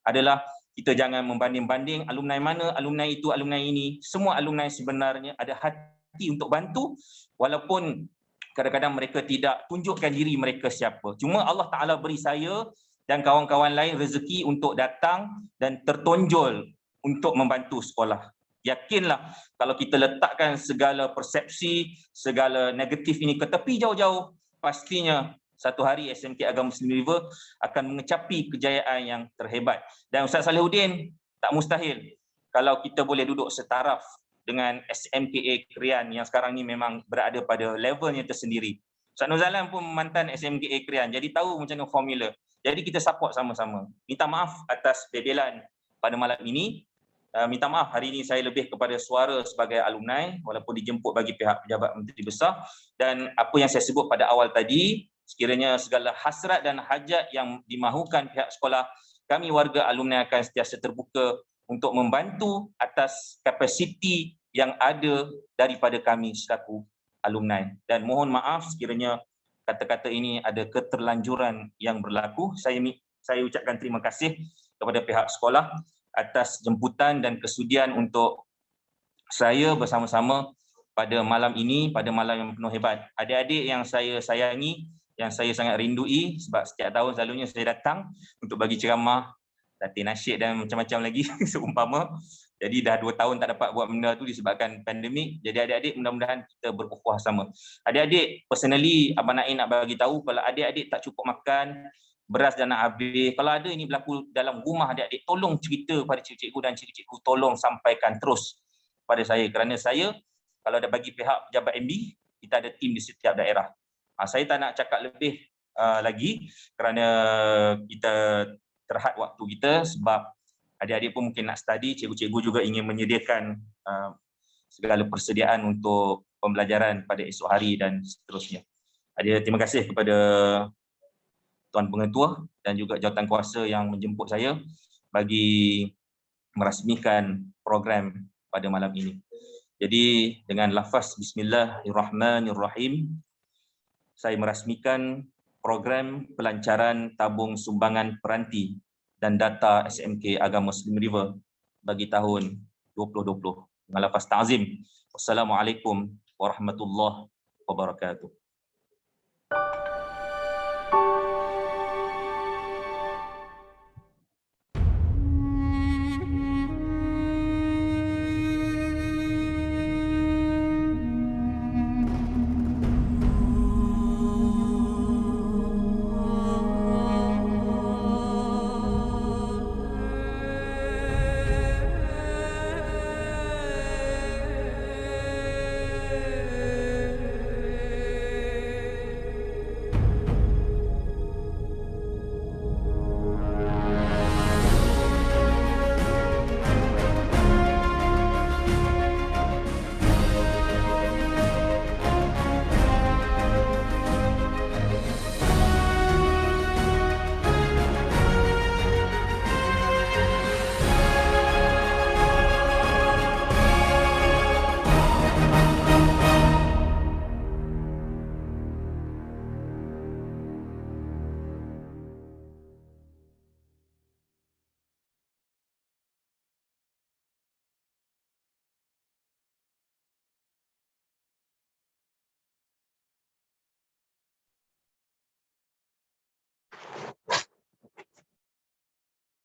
adalah kita jangan membanding-banding alumni mana, alumni itu, alumni ini. Semua alumni sebenarnya ada hati untuk bantu walaupun kadang-kadang mereka tidak tunjukkan diri mereka siapa. Cuma Allah Ta'ala beri saya dan kawan-kawan lain rezeki untuk datang dan tertonjol untuk membantu sekolah. Yakinlah kalau kita letakkan segala persepsi, segala negatif ini ke tepi jauh-jauh, pastinya satu hari SMK Agama Slim River akan mengecapi kejayaan yang terhebat. Dan Ustaz Salihuddin, tak mustahil kalau kita boleh duduk setaraf dengan SMKA Krian yang sekarang ni memang berada pada levelnya tersendiri. Ustaz Nurzalan pun mantan SMKA Krian, jadi tahu macam mana formula. Jadi kita support sama-sama. Minta maaf atas bebelan pada malam ini. Minta maaf hari ini saya lebih kepada suara sebagai alumni walaupun dijemput bagi pihak pejabat menteri besar. Dan apa yang saya sebut pada awal tadi, sekiranya segala hasrat dan hajat yang dimahukan pihak sekolah, kami warga alumni akan sentiasa terbuka untuk membantu atas kapasiti yang ada daripada kami selaku alumni. Dan mohon maaf sekiranya kata-kata ini ada keterlanjuran yang berlaku. Saya ucapkan terima kasih kepada pihak sekolah atas jemputan dan kesudian untuk saya bersama-sama pada malam ini, pada malam yang penuh hebat. Adik-adik yang saya sayangi, yang saya sangat rindui sebab setiap tahun selalunya saya datang untuk bagi ceramah, latih nasyid dan macam-macam lagi seumpama. Jadi dah 2 tahun tak dapat buat benda tu disebabkan pandemik. Jadi adik-adik mudah-mudahan kita berukhuwah sama. Adik-adik personally Abang Naim nak bagi tahu kalau adik-adik tak cukup makan, beras dah nak habis. Kalau ada ini berlaku dalam rumah adik-adik, tolong cerita pada cikgu-cikgu dan cikgu-cikgu, tolong sampaikan terus pada saya kerana saya kalau ada bagi pihak pejabat MB, kita ada tim di setiap daerah. Saya tak nak cakap lebih lagi kerana kita terhad waktu kita sebab adik-adik pun mungkin nak study, cikgu-cikgu juga ingin menyediakan segala persediaan untuk pembelajaran pada esok hari dan seterusnya. Terima kasih kepada Tuan Pengetua dan juga Jawatankuasa yang menjemput saya bagi merasmikan program pada malam ini. Jadi dengan lafaz Bismillahirrahmanirrahim, saya merasmikan program pelancaran tabung sumbangan peranti dan data SMK Agama Muslim River bagi tahun 2020. Dengan lafaz ta'zim. Wassalamualaikum warahmatullahi wabarakatuh.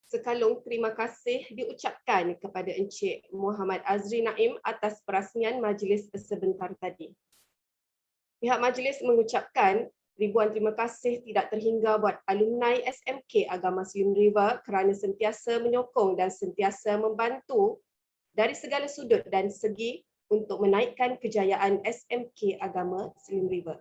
Sekalung terima kasih diucapkan kepada Encik Muhammad Azri Naim atas perasmian majlis sebentar tadi. Pihak majlis mengucapkan ribuan terima kasih tidak terhingga buat alumni SMK Agama Muslim River kerana sentiasa menyokong dan sentiasa membantu dari segala sudut dan segi untuk menaikkan kejayaan SMK Agama Muslim River.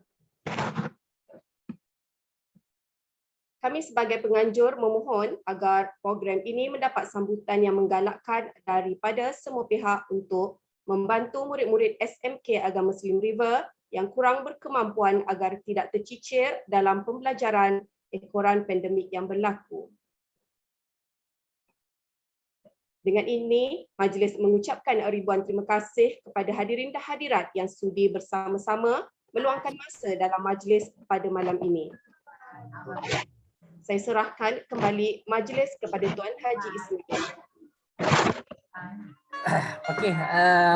Kami sebagai penganjur memohon agar program ini mendapat sambutan yang menggalakkan daripada semua pihak untuk membantu murid-murid SMK Agama Muslim River yang kurang berkemampuan agar tidak tercicir dalam pembelajaran ekoran pandemik yang berlaku. Dengan ini, majlis mengucapkan ribuan terima kasih kepada hadirin dan hadirat yang sudi bersama-sama meluangkan masa dalam majlis pada malam ini. Saya serahkan kembali majlis kepada Tuan Haji Ismail. Okey,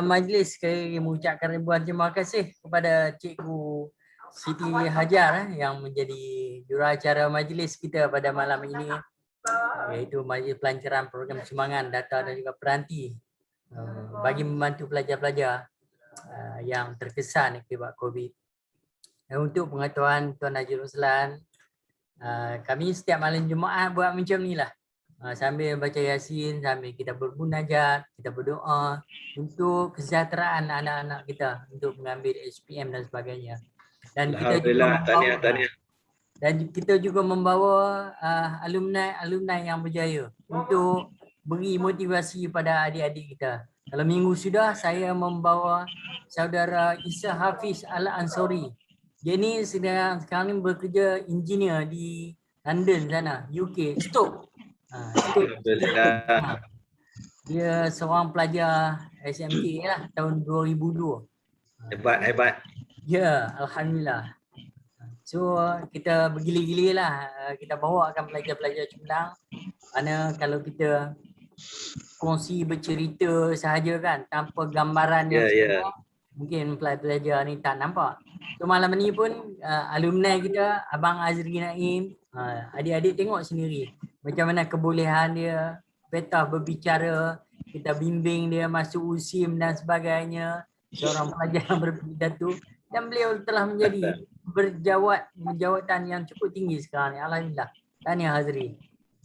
majlis sekali mengucapkan ribuan terima kasih kepada Cikgu Siti Hajar yang menjadi juruacara majlis kita pada malam ini, iaitu majlis pelancaran program sumbangan data dan juga peranti bagi membantu pelajar-pelajar yang terkesan akibat COVID. Dan untuk pengetahuan Tuan Haji Ruslan, kami setiap malam Jumaat buat macam ni lah. Sambil baca Yasin, sambil kita bermunajat, kita berdoa untuk kesejahteraan anak-anak kita untuk mengambil SPM dan sebagainya. Dan kita juga membawa, dan kita juga membawa alumni yang berjaya untuk beri motivasi pada adik-adik kita. Kalau minggu sudah saya membawa saudara Isa Hafiz Al-Ansori. Dia ni sekarang ni bekerja engineer di London sana, UK, Stoke. Dia seorang pelajar SMK lah tahun 2002. Hebat. Ya, alhamdulillah. So kita bergili-gili lah, kita bawakan pelajar-pelajar cemerlang. Mana kalau kita kongsi bercerita sahaja kan tanpa gambaran yang semua, mungkin pelajar ni tak nampak. So malam ni pun alumni kita, Abang Azri Naim, adik-adik tengok sendiri macam mana kebolehan dia, peta berbicara, kita bimbing dia masuk USIM dan sebagainya, seorang pelajar yang berpidato, dan beliau telah menjadi jawatan yang cukup tinggi sekarang ni. Alhamdulillah. Tahniah Azri.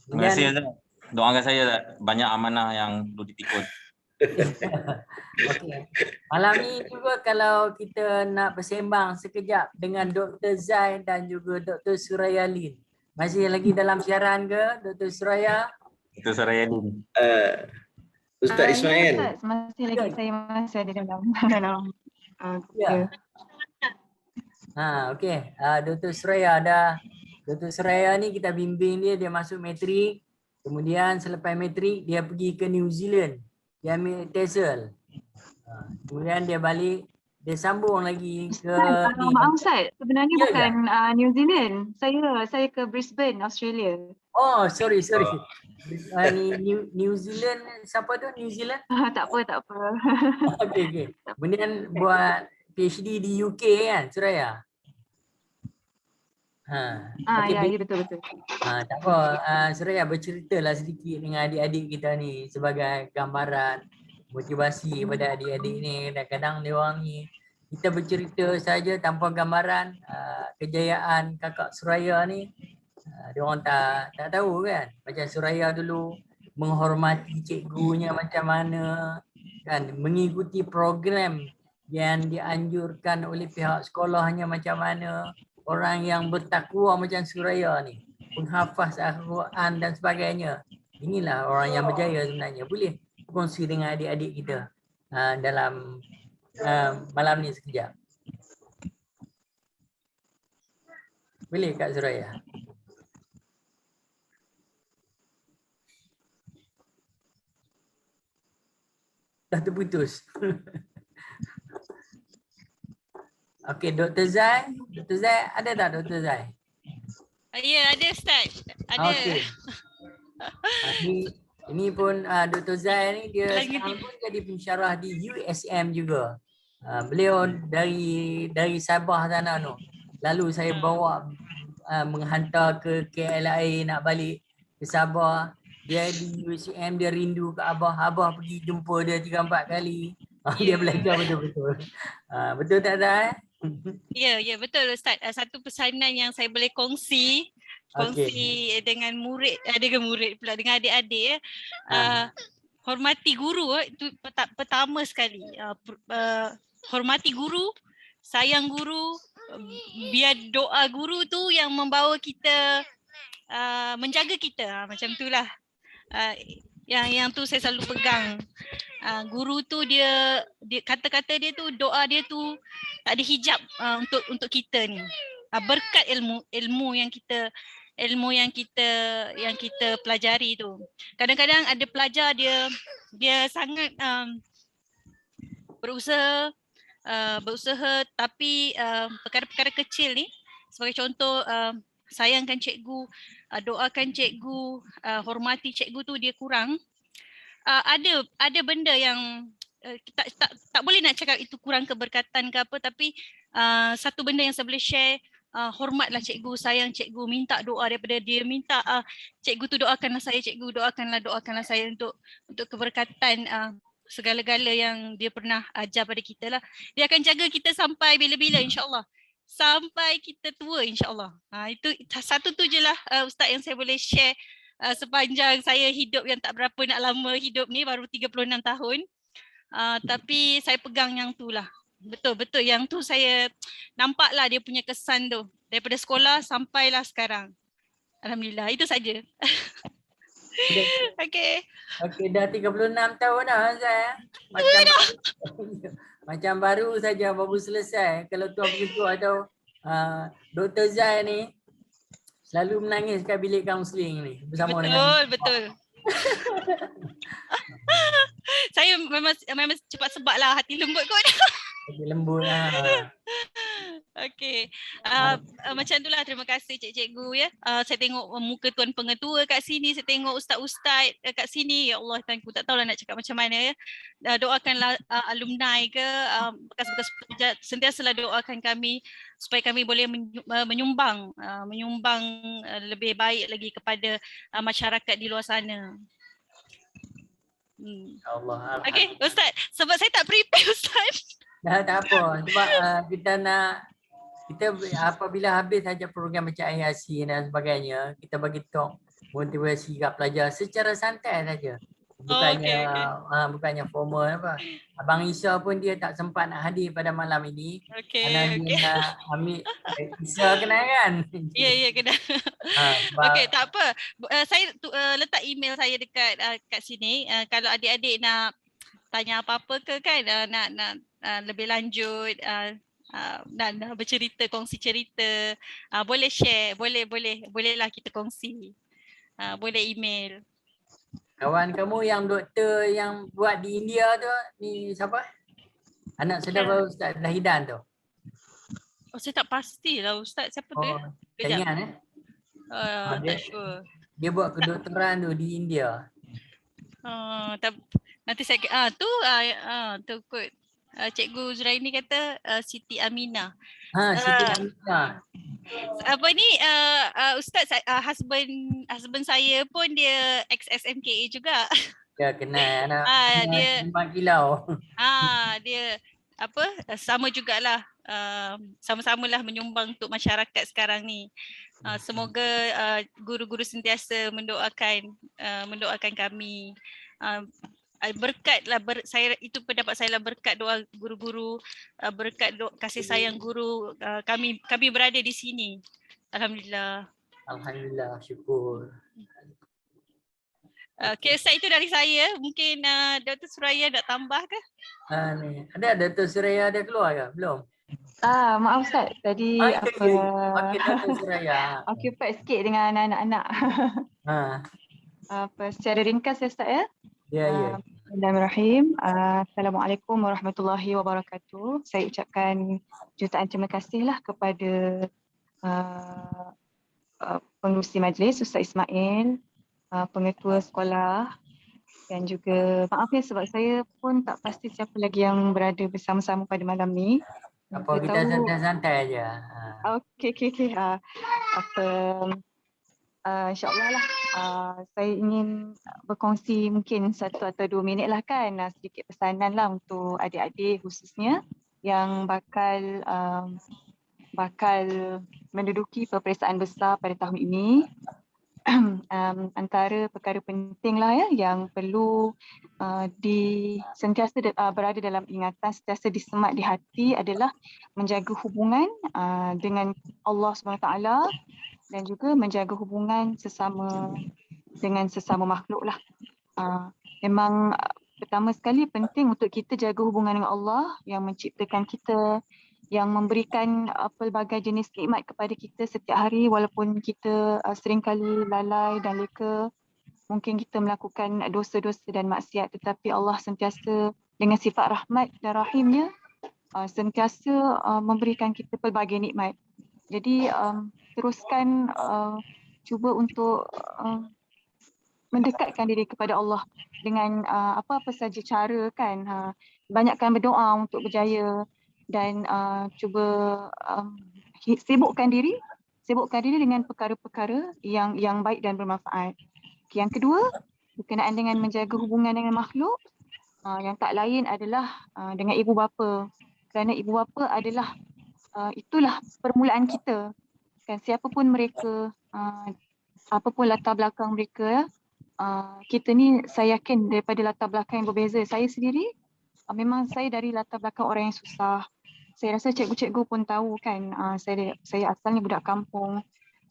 Terima kasih Ustaz. Doakan saya Ustaz, banyak amanah yang perlu dipikul. Okey. Malam ni juga kalau kita nak bersembang sekejap dengan Dr. Zain dan juga Dr. Suraya Lin. Masih lagi dalam siaran ke Dr. Suraya? Dr. Suraya Lin. Ustaz Ismail. Ya, Ustaz. Masih lagi saya masih ada dalam Ya. Okey. Dr. Suraya ada. Dr. Suraya ni kita bimbing dia masuk matrik. Kemudian selepas matrik dia pergi ke New Zealand. Dia ambil TESOL. Kemudian dia balik, dia sambung lagi ke maaf Ustaz, sebenarnya Ya, bukan New Zealand. Saya ke Brisbane, Australia. Oh, sorry. New Zealand, siapa tu New Zealand? Tak apa. Okey. Kemudian buat PhD di UK kan, Suraya? Okey, Ya, betul. tak apa. Suraya berceritalah sedikit dengan adik-adik kita ni sebagai gambaran motivasi kepada adik-adik ni. Kadang-kadang dia orang ni kita bercerita saja tanpa gambaran kejayaan kakak Suraya ni. Dia orang tak tahu kan. Macam Suraya dulu menghormati cikgunya macam mana kan, mengikuti program yang dianjurkan oleh pihak sekolahnya macam mana. Orang yang bertakwa macam Suraya ni, penghafaz Al-Quran dan sebagainya. Inilah orang yang berjaya sebenarnya. Boleh kongsi dengan adik-adik kita dalam malam ni sekejap. Boleh Kak Suraya? Dah terputus. Okey, Dr. Zai. Dr. Zai, ada tak Dr. Zai? Ya, ada Ustaz. Ada. Okey. Ini pun Dr. Zai ni dia sekarang pun jadi pensyarah di USM juga. Beliau dari Sabah sana tu. Lalu saya bawa menghantar ke KLIA nak balik ke Sabah. Dia di USM, dia rindu ke Abah. Abah pergi jumpa dia 3-4 kali. Dia belajar betul-betul. Betul tak Zai? Ya, betul Ustaz. Satu pesanan yang saya boleh kongsi dengan murid pula, dengan adik-adik hormati guru itu pertama sekali. Hormati guru, sayang guru, biar doa guru tu yang membawa kita menjaga kita, macam itulah. Yang tu saya selalu pegang. Guru tu dia kata-kata dia tu, doa dia tu tak ada hijab untuk kita ni. Berkat ilmu yang kita pelajari tu. Kadang-kadang ada pelajar dia sangat berusaha tapi perkara-perkara kecil ni, sebagai contoh sayangkan cikgu, doakan cikgu, hormati cikgu tu dia kurang. Ada benda yang kita tak boleh nak cakap itu kurang keberkatan ke apa, tapi satu benda yang saya boleh share, hormatlah cikgu, sayang cikgu, minta doa daripada dia, minta cikgu tu doakanlah saya, cikgu doakanlah saya untuk keberkatan segala-gala yang dia pernah ajar pada kita lah. Dia akan jaga kita sampai bila-bila insya-Allah. Sampai kita tua insya-Allah. Itu satu tu je lah Ustaz yang saya boleh share sepanjang saya hidup, yang tak berapa nak lama hidup ni, baru 36 tahun. Tapi saya pegang yang tu lah. Betul-betul yang tu saya nampaklah dia punya kesan tu. Daripada sekolah sampailah sekarang. Alhamdulillah, itu saja. Okey. Okey, dah 36 tahun dah Zai. Macam baru saja, baru selesai. Kalau tuan beritahu atau Dr. Zai ni selalu menangis kat bilik kaunseling ni bersama dengan Betul. Saya memang cepat sebab lah, hati lembut kot. Lebih lembut lah. Okey. Macam itulah, terima kasih cikgu ya. Saya tengok muka tuan pengetua kat sini, saya tengok ustaz-ustaz kat sini. Ya Allah, tuanku tak tahulah nak cakap macam mana ya. Doakanlah alumni ke bekas-bekas pekerja, sentiasalah doakan kami supaya kami boleh menyumbang lebih baik lagi kepada masyarakat di luar sana. Allah. Okey, ustaz, sebab saya tak prepare ustaz. Tak apa. Sebab kita apabila habis saja program macam IRC dan sebagainya, kita bagi talk motivasi kat pelajar secara santai saja. Bukannya bukannya formal apa. Abang Isa pun dia tak sempat nak hadir pada malam ini. Kerana dia nak ambil Isa kenal kan? Ya, kena. Okey, tak apa. Saya letak email saya dekat kat sini. Kalau adik-adik nak tanya apa-apa ke kan, nak lebih lanjut, nak bercerita, kongsi cerita, boleh share, bolehlah kita kongsi. Boleh email. Kawan kamu yang doktor yang buat di India tu, ni siapa? Anak saudara Ustaz Zahidan tu. Oh, saya tak pastilah ustaz siapa tu ya. Tak ingat Tak sure. Dia buat kedoktoran tu di India. Nanti saya tu kot. Cikgu Zuraini kata Siti Aminah. Siti Aminah. Apa ni ustaz, husband saya pun dia ex-SMKA juga. Ya, kenal anak dia Mak Kilau. Dia apa sama jugalah, sama-samalah menyumbang untuk masyarakat sekarang ni. Semoga guru-guru sentiasa mendoakan kami. Berkatlah, saya itu pendapat saya lah, berkat doa guru-guru, berkat kasih sayang guru, kami berada di sini. Alhamdulillah. Alhamdulillah, syukur. Okay, Ustaz, itu dari saya. Mungkin Dr. Suraya nak tambah ke? Ada Dr. Suraya ada keluar ke? Belum? Maaf Ustaz, tadi Okey, Dr. Suraya. occupied sikit dengan anak-anak. Secara ringkas ya Ustaz ya. Ya. Bismillahirrahmanirrahim. Assalamualaikum warahmatullahi wabarakatuh. Saya ucapkan jutaan terima kasihlah kepada pengerusi majlis Ustaz Ismail, pengetua sekolah, dan juga maaf ya sebab saya pun tak pasti siapa lagi yang berada bersama-sama pada malam ni. Apa kita santai-santai aja. Okey. InsyaAllah lah saya ingin berkongsi mungkin 1 atau 2 minit lah kan, sedikit pesanan lah untuk adik-adik khususnya yang bakal menduduki peperiksaan besar pada tahun ini. Antara perkara penting lah ya yang perlu sentiasa berada dalam ingatan, sentiasa disemat di hati adalah menjaga hubungan dengan Allah SWT dan juga menjaga hubungan dengan sesama makhluk lah. Memang pertama sekali penting untuk kita jaga hubungan dengan Allah yang menciptakan kita, yang memberikan pelbagai jenis nikmat kepada kita setiap hari, walaupun kita seringkali lalai dan leka, mungkin kita melakukan dosa-dosa dan maksiat, tetapi Allah sentiasa dengan sifat rahmat dan rahimnya sentiasa memberikan kita pelbagai nikmat. Jadi teruskan cuba untuk mendekatkan diri kepada Allah dengan apa-apa saja cara kan. Banyakkan berdoa untuk berjaya dan cuba sibukkan diri dengan perkara-perkara yang baik dan bermanfaat. Yang kedua, berkenaan dengan menjaga hubungan dengan makhluk, yang tak lain adalah dengan ibu bapa. Kerana ibu bapa adalah itulah permulaan kita. Kan siapa pun mereka, apapun latar belakang mereka, kita ni saya yakin daripada latar belakang yang berbeza. Saya sendiri memang saya dari latar belakang orang yang susah. Saya rasa cikgu-cikgu pun tahu kan, saya asalnya budak kampung.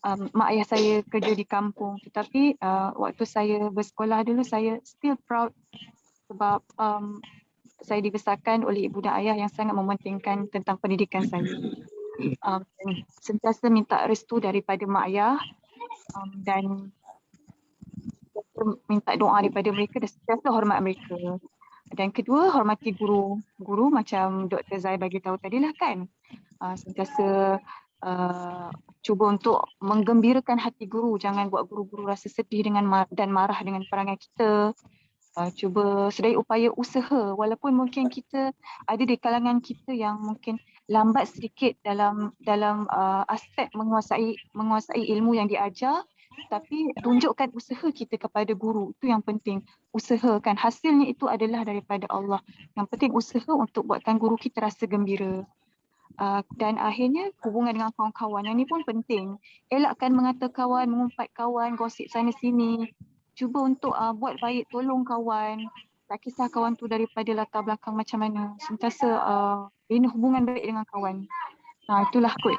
Mak ayah saya kerja di kampung, tetapi waktu saya bersekolah dulu saya still proud sebab saya dibesarkan oleh ibu dan ayah yang sangat mementingkan tentang pendidikan saya. Sentiasa minta restu daripada mak ayah dan minta doa daripada mereka dan sentiasa hormat mereka. Dan kedua, hormati guru. Guru macam Dr. Zai bagi tahu tadi lah kan. Sentiasa cuba untuk menggembirakan hati guru. Jangan buat guru-guru rasa sedih dan marah dengan perangai kita. Cuba sedaya upaya usaha, walaupun mungkin kita ada di kalangan kita yang mungkin lambat sedikit dalam aspek menguasai ilmu yang diajar, tapi tunjukkan usaha kita kepada guru. Itu yang penting. Usahakan, hasilnya itu adalah daripada Allah. Yang penting usaha untuk buatkan guru kita rasa gembira. Dan akhirnya hubungan dengan kawan-kawan, yang ni pun penting. Elakkan mengata kawan, mengumpat kawan, gosip sana sini. Cuba untuk buat baik, tolong kawan. Tak kisah kawan tu daripada latar belakang macam mana. Sentiasa bina hubungan baik dengan kawan. Itulah kot.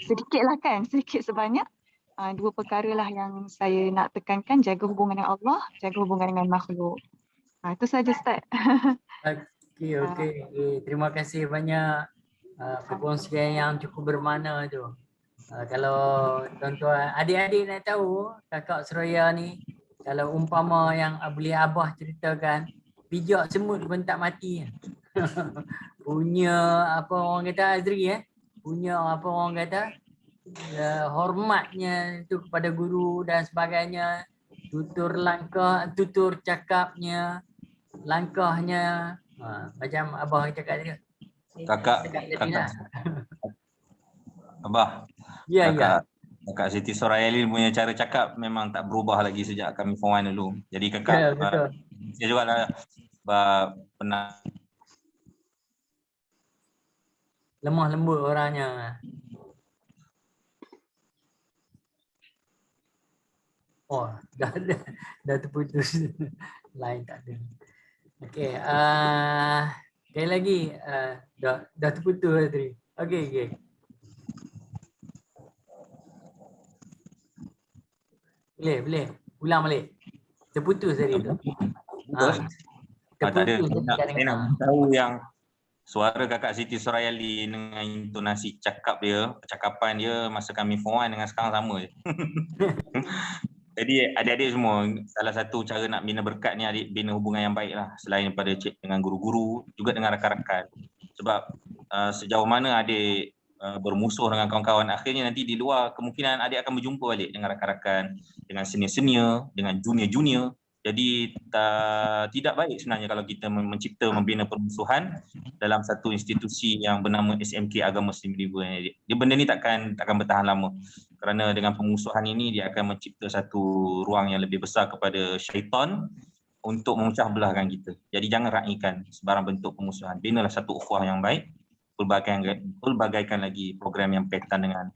Sedikit lah kan, sedikit sebanyak. Dua perkara lah yang saya nak tekankan. Jaga hubungan dengan Allah, jaga hubungan dengan makhluk. Itu saja Ustaz. Okey. Terima kasih banyak perkongsian yang cukup bermakna tu. Kalau tuan-tuan adik-adik nak tahu kakak Suraya ni, kalau umpama yang boleh abah ceritakan, pijak semut pun tak mati. Punya apa orang kata Azri punya apa orang kata hormatnya tu kepada guru dan sebagainya, tutur cakapnya, langkahnya, macam abah cakap tadi. Kakak Abah, Ya. Kakak Siti Soraya punya cara cakap memang tak berubah lagi sejak kami form 1 dulu. Jadi kakak betul. saya juga lah pernah Lemah lembut orangnya. Oh, dah terputus. Lain tak ada. Okey, sekali lagi dah terputus tadi. Okey. Boleh. Ulang balik. Terputus tadi tu. tak ada. Terputus. Saya nak tahu yang suara kakak Siti Soraya dengan intonasi percakapan dia masa kami form 1 dengan sekarang sama je. Jadi adik-adik semua, salah satu cara nak bina berkat ni adik bina hubungan yang baik lah, selain daripada dengan guru-guru, juga dengan rakan-rakan. Sebab sejauh mana adik bermusuh dengan kawan-kawan, akhirnya nanti di luar kemungkinan adik akan berjumpa balik dengan rakan-rakan, dengan senior-senior, dengan junior-junior. Jadi tidak baik sebenarnya kalau kita membina permusuhan dalam satu institusi yang bernama SMK Agama Muslim Medieval. Dia benda ni takkan bertahan lama. Kerana dengan permusuhan ini dia akan mencipta satu ruang yang lebih besar kepada syaitan untuk memecah belahkan kita. Jadi jangan raikan sebarang bentuk permusuhan. Binalah satu ukhuwah yang baik. Pelbagaikan lagi program yang berkaitan dengan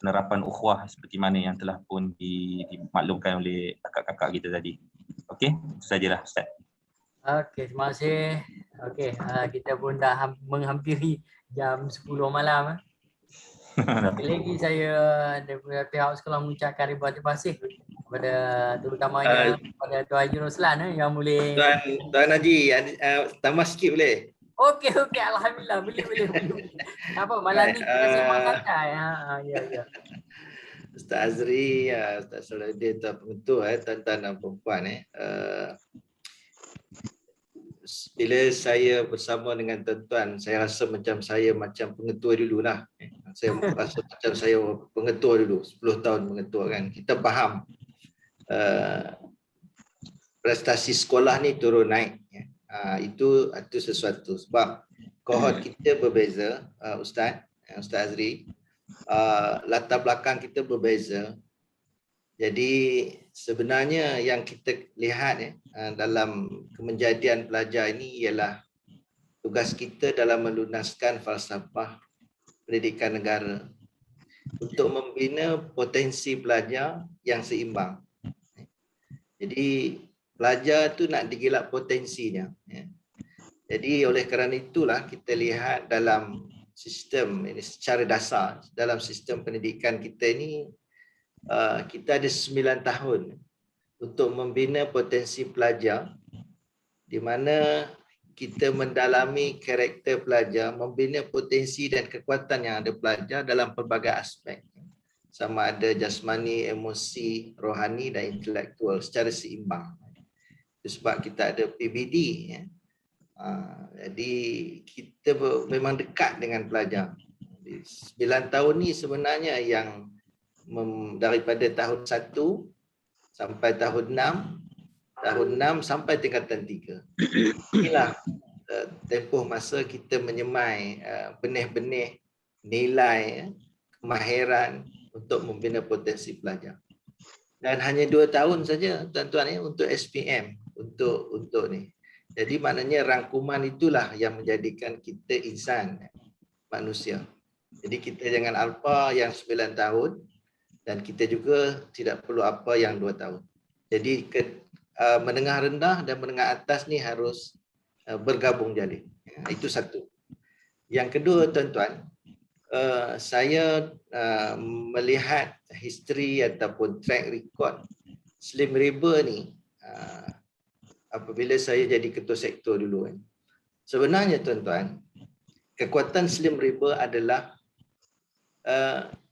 penerapan ukhuwah seperti mana yang telah pun dimaklumkan oleh kakak-kakak kita tadi. Okey, itu sajalah Ustaz. Okey, terima kasih. Okey, kita pun dah menghampiri jam 10 malam. Sekali lagi saya daripada pihak sekolah mengucapkan ribuan terima kasih kepada terutamanya kepada Tuan Haji Roslan yang boleh. Tuan Haji, tambah sikit boleh? Okey, alhamdulillah, boleh. Apa malam ni kita sembang santai. Ya. Ustaz Azri, Ustaz Solahuddin, Tuan Pengetua, tuan-tuan dan perempuan. Bila saya bersama dengan tuan-tuan, saya rasa macam pengetua dululah. Saya rasa macam saya pengetua dulu, 10 tahun pengetua kan. Kita faham prestasi sekolah ni turun naik. Itu sesuatu sebab kohort kita berbeza, Ustaz Azri. Latar belakang kita berbeza. Jadi sebenarnya yang kita lihat dalam kemenjadian pelajar ini ialah tugas kita dalam melunaskan falsafah pendidikan negara untuk membina potensi pelajar yang seimbang. Jadi pelajar tu nak digilap potensinya. Jadi oleh kerana itulah kita lihat dalam sistem ini secara dasar, dalam sistem pendidikan kita ini kita ada 9 tahun untuk membina potensi pelajar, di mana kita mendalami karakter pelajar, membina potensi dan kekuatan yang ada pelajar dalam pelbagai aspek, sama ada jasmani, emosi, rohani dan intelektual secara seimbang. Itu sebab kita ada PBD ya. Jadi kita memang dekat dengan pelajar. 9 tahun ni sebenarnya yang daripada tahun 1 sampai tahun 6 sampai tingkatan 3. Inilah tempoh masa kita menyemai benih-benih nilai kemahiran untuk membina potensi pelajar. Dan hanya 2 tahun saja tuan-tuan ya untuk SPM untuk ni. Jadi maknanya rangkuman itulah yang menjadikan kita insan manusia. Jadi kita jangan alpa yang 9 tahun dan kita juga tidak perlu apa yang 2 tahun. Jadi menengah rendah dan menengah atas ni harus bergabung jadi. Itu satu. Yang kedua tuan-tuan, saya melihat history ataupun track record Slim River ni apabila saya jadi ketua sektor dulu kan. Sebenarnya tuan-tuan, kekuatan Slim River adalah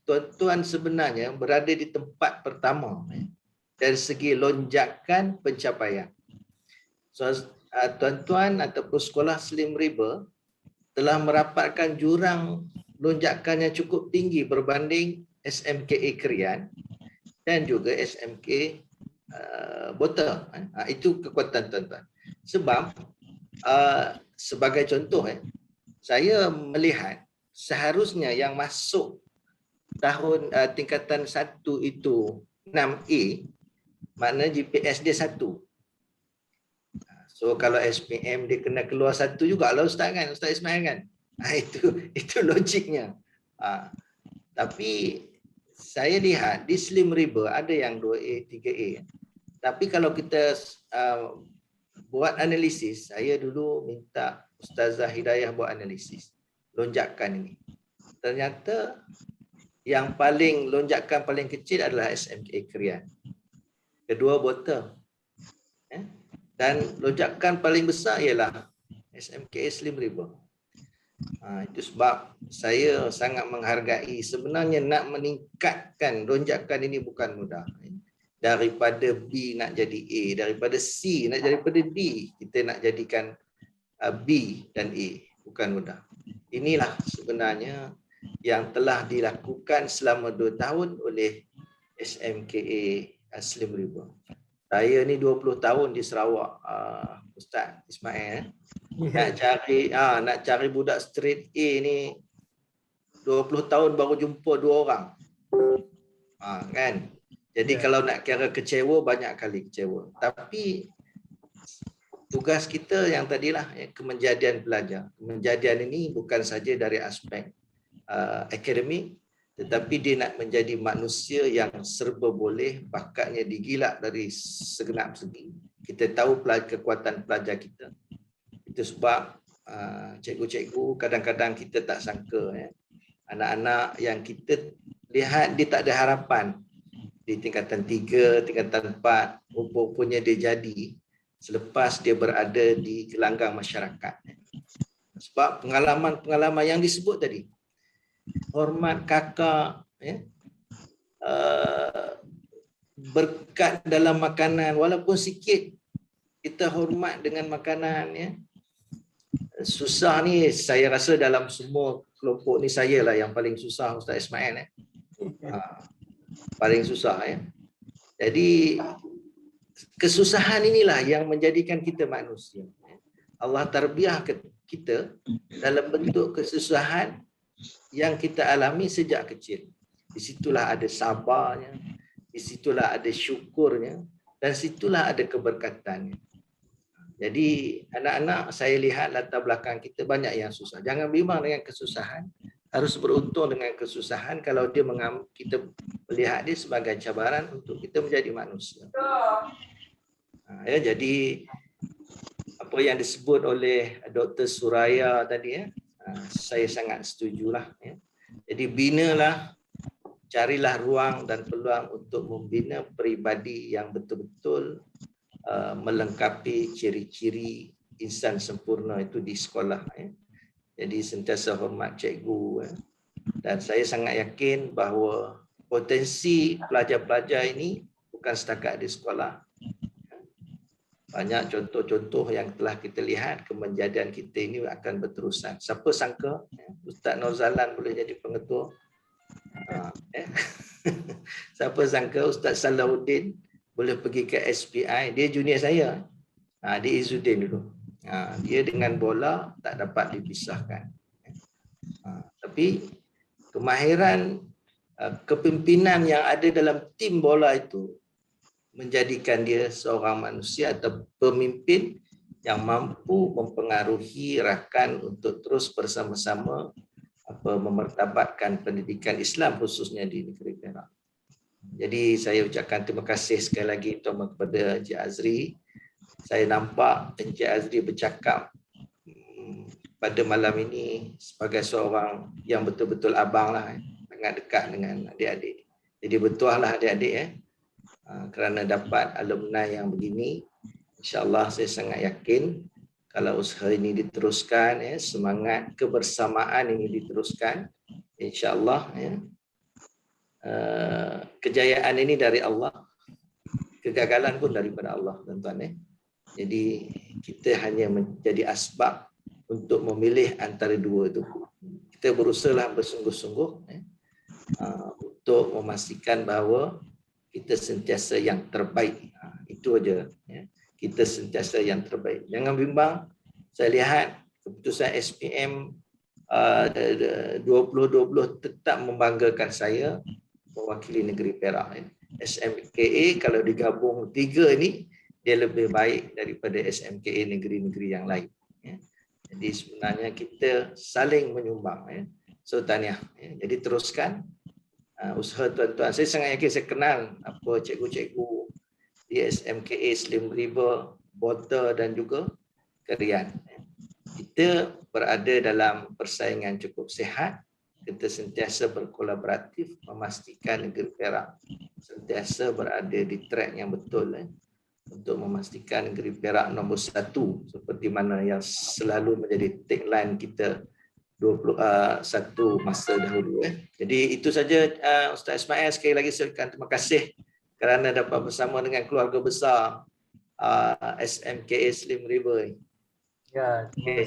tuan-tuan sebenarnya berada di tempat pertama dari segi lonjakan pencapaian. So, tuan-tuan ataupun sekolah Slim River telah merapatkan jurang lonjakan yang cukup tinggi berbanding SMKA Krian dan juga SMK Botol. Itu kekuatan tuan-tuan. Sebab sebagai contoh saya melihat seharusnya yang masuk tahun tingkatan 1 itu 6A, makna GPS dia 1. So kalau SPM dia kena keluar 1 juga lah Ustaz kan, Ustaz Ismail kan. Itu logiknya. Tapi saya lihat di Slim River ada yang 2A, 3A. Tapi kalau kita buat analisis, saya dulu minta Ustazah Hidayah buat analisis lonjakan ini. Ternyata yang paling lonjakan paling kecil adalah SMK Krian. Kedua Botol. Dan lonjakan paling besar ialah SMK Slim River. Itu sebab saya sangat menghargai, sebenarnya nak meningkatkan lonjakan ini bukan mudah. Daripada B nak jadi A, daripada C nak daripada D, kita nak jadikan B dan A, bukan mudah. Inilah sebenarnya yang telah dilakukan selama 2 tahun oleh SMKA Slim River. Saya ni 20 tahun di Sarawak, Ustaz Ismail. Nak cari budak straight A ni 20 tahun baru jumpa 2 orang. Kan? Jadi kalau nak kira kecewa, banyak kali kecewa. Tapi tugas kita yang tadilah kemenjadian pelajar. Kemenjadian ini bukan saja dari aspek akademik, tetapi dia nak menjadi manusia yang serba boleh, bakatnya digilak dari segenap segi. Kita tahu kekuatan pelajar kita. Itu sebab cikgu-cikgu kadang-kadang kita tak sangka anak-anak yang kita lihat dia tak ada harapan di tingkatan 3, tingkatan 4, rupanya dia jadi selepas dia berada di gelanggang masyarakat. Sebab pengalaman-pengalaman yang disebut tadi, hormat kakak, berkat dalam makanan, walaupun sikit kita hormat dengan makanan. Susah ni, saya rasa dalam semua kelompok ni saya lah yang paling susah, Ustaz Ismail. Paling susah Jadi kesusahan inilah yang menjadikan kita manusia. Allah tarbiyah kita dalam bentuk kesusahan yang kita alami sejak kecil. Di situlah ada sabarnya, di situlah ada syukurnya, dan situlah ada keberkatannya. Jadi anak-anak saya lihat latar belakang kita banyak yang susah. Jangan bimbang dengan kesusahan. Harus beruntung dengan kesusahan kalau kita melihat dia sebagai cabaran untuk kita menjadi manusia. Jadi apa yang disebut oleh Dr. Suraya tadi saya sangat setujulah. Jadi binalah, carilah ruang dan peluang untuk membina peribadi yang betul-betul melengkapi ciri-ciri insan sempurna itu di sekolah. Jadi sentiasa hormat cikgu. Dan saya sangat yakin bahawa potensi pelajar-pelajar ini bukan setakat di sekolah. Banyak contoh-contoh yang telah kita lihat kemenjadian kita ini akan berterusan. Siapa sangka Ustaz Norzalan boleh jadi pengetua? Siapa sangka Ustaz Salahuddin boleh pergi ke SPI? Dia junior saya. Dia Izzuddin dulu. Dia dengan bola tak dapat dipisahkan. Tapi kemahiran kepimpinan yang ada dalam tim bola itu menjadikan dia seorang manusia atau pemimpin yang mampu mempengaruhi rakan untuk terus bersama-sama memertabatkan pendidikan Islam khususnya di negeri Perak. Jadi saya ucapkan terima kasih sekali lagi terutama kepada Encik Azri. Saya nampak Encik Azri bercakap pada malam ini sebagai seorang yang betul-betul abang lah, sangat dekat dengan adik-adik. Jadi betul lah adik-adik kerana dapat alumni yang begini, insya-Allah saya sangat yakin kalau usaha ini diteruskan, semangat kebersamaan ini diteruskan, insya-Allah kejayaan ini dari Allah, kegagalan pun daripada Allah, tuan-tuan. Jadi kita hanya menjadi asbab untuk memilih antara dua itu. Kita berusaha bersungguh-sungguh untuk memastikan bahawa kita sentiasa yang terbaik. Itu aja. Kita sentiasa yang terbaik. Jangan bimbang. Saya lihat keputusan SPM 2020 tetap membanggakan saya mewakili negeri Perak. SMKA kalau digabung 3 ini, dia lebih baik daripada SMKA negeri-negeri yang lain. Jadi sebenarnya kita saling menyumbang. So tahniah. Jadi teruskan usaha tuan-tuan. Saya sangat yakin saya kenal apa cikgu-cikgu di SMKA Slim River, Bota dan juga Kerian. Kita berada dalam persaingan cukup sihat. Kita sentiasa berkolaboratif memastikan negeri Perak sentiasa berada di track yang betul untuk memastikan negeri Perak nombor 1 seperti mana yang selalu menjadi tagline kita 21 masa dahulu. Jadi itu saja Ustaz Ismail, sekali lagi saya ucapkan terima kasih kerana dapat bersama dengan keluarga besar SMKA Slim River. Ya, Okay.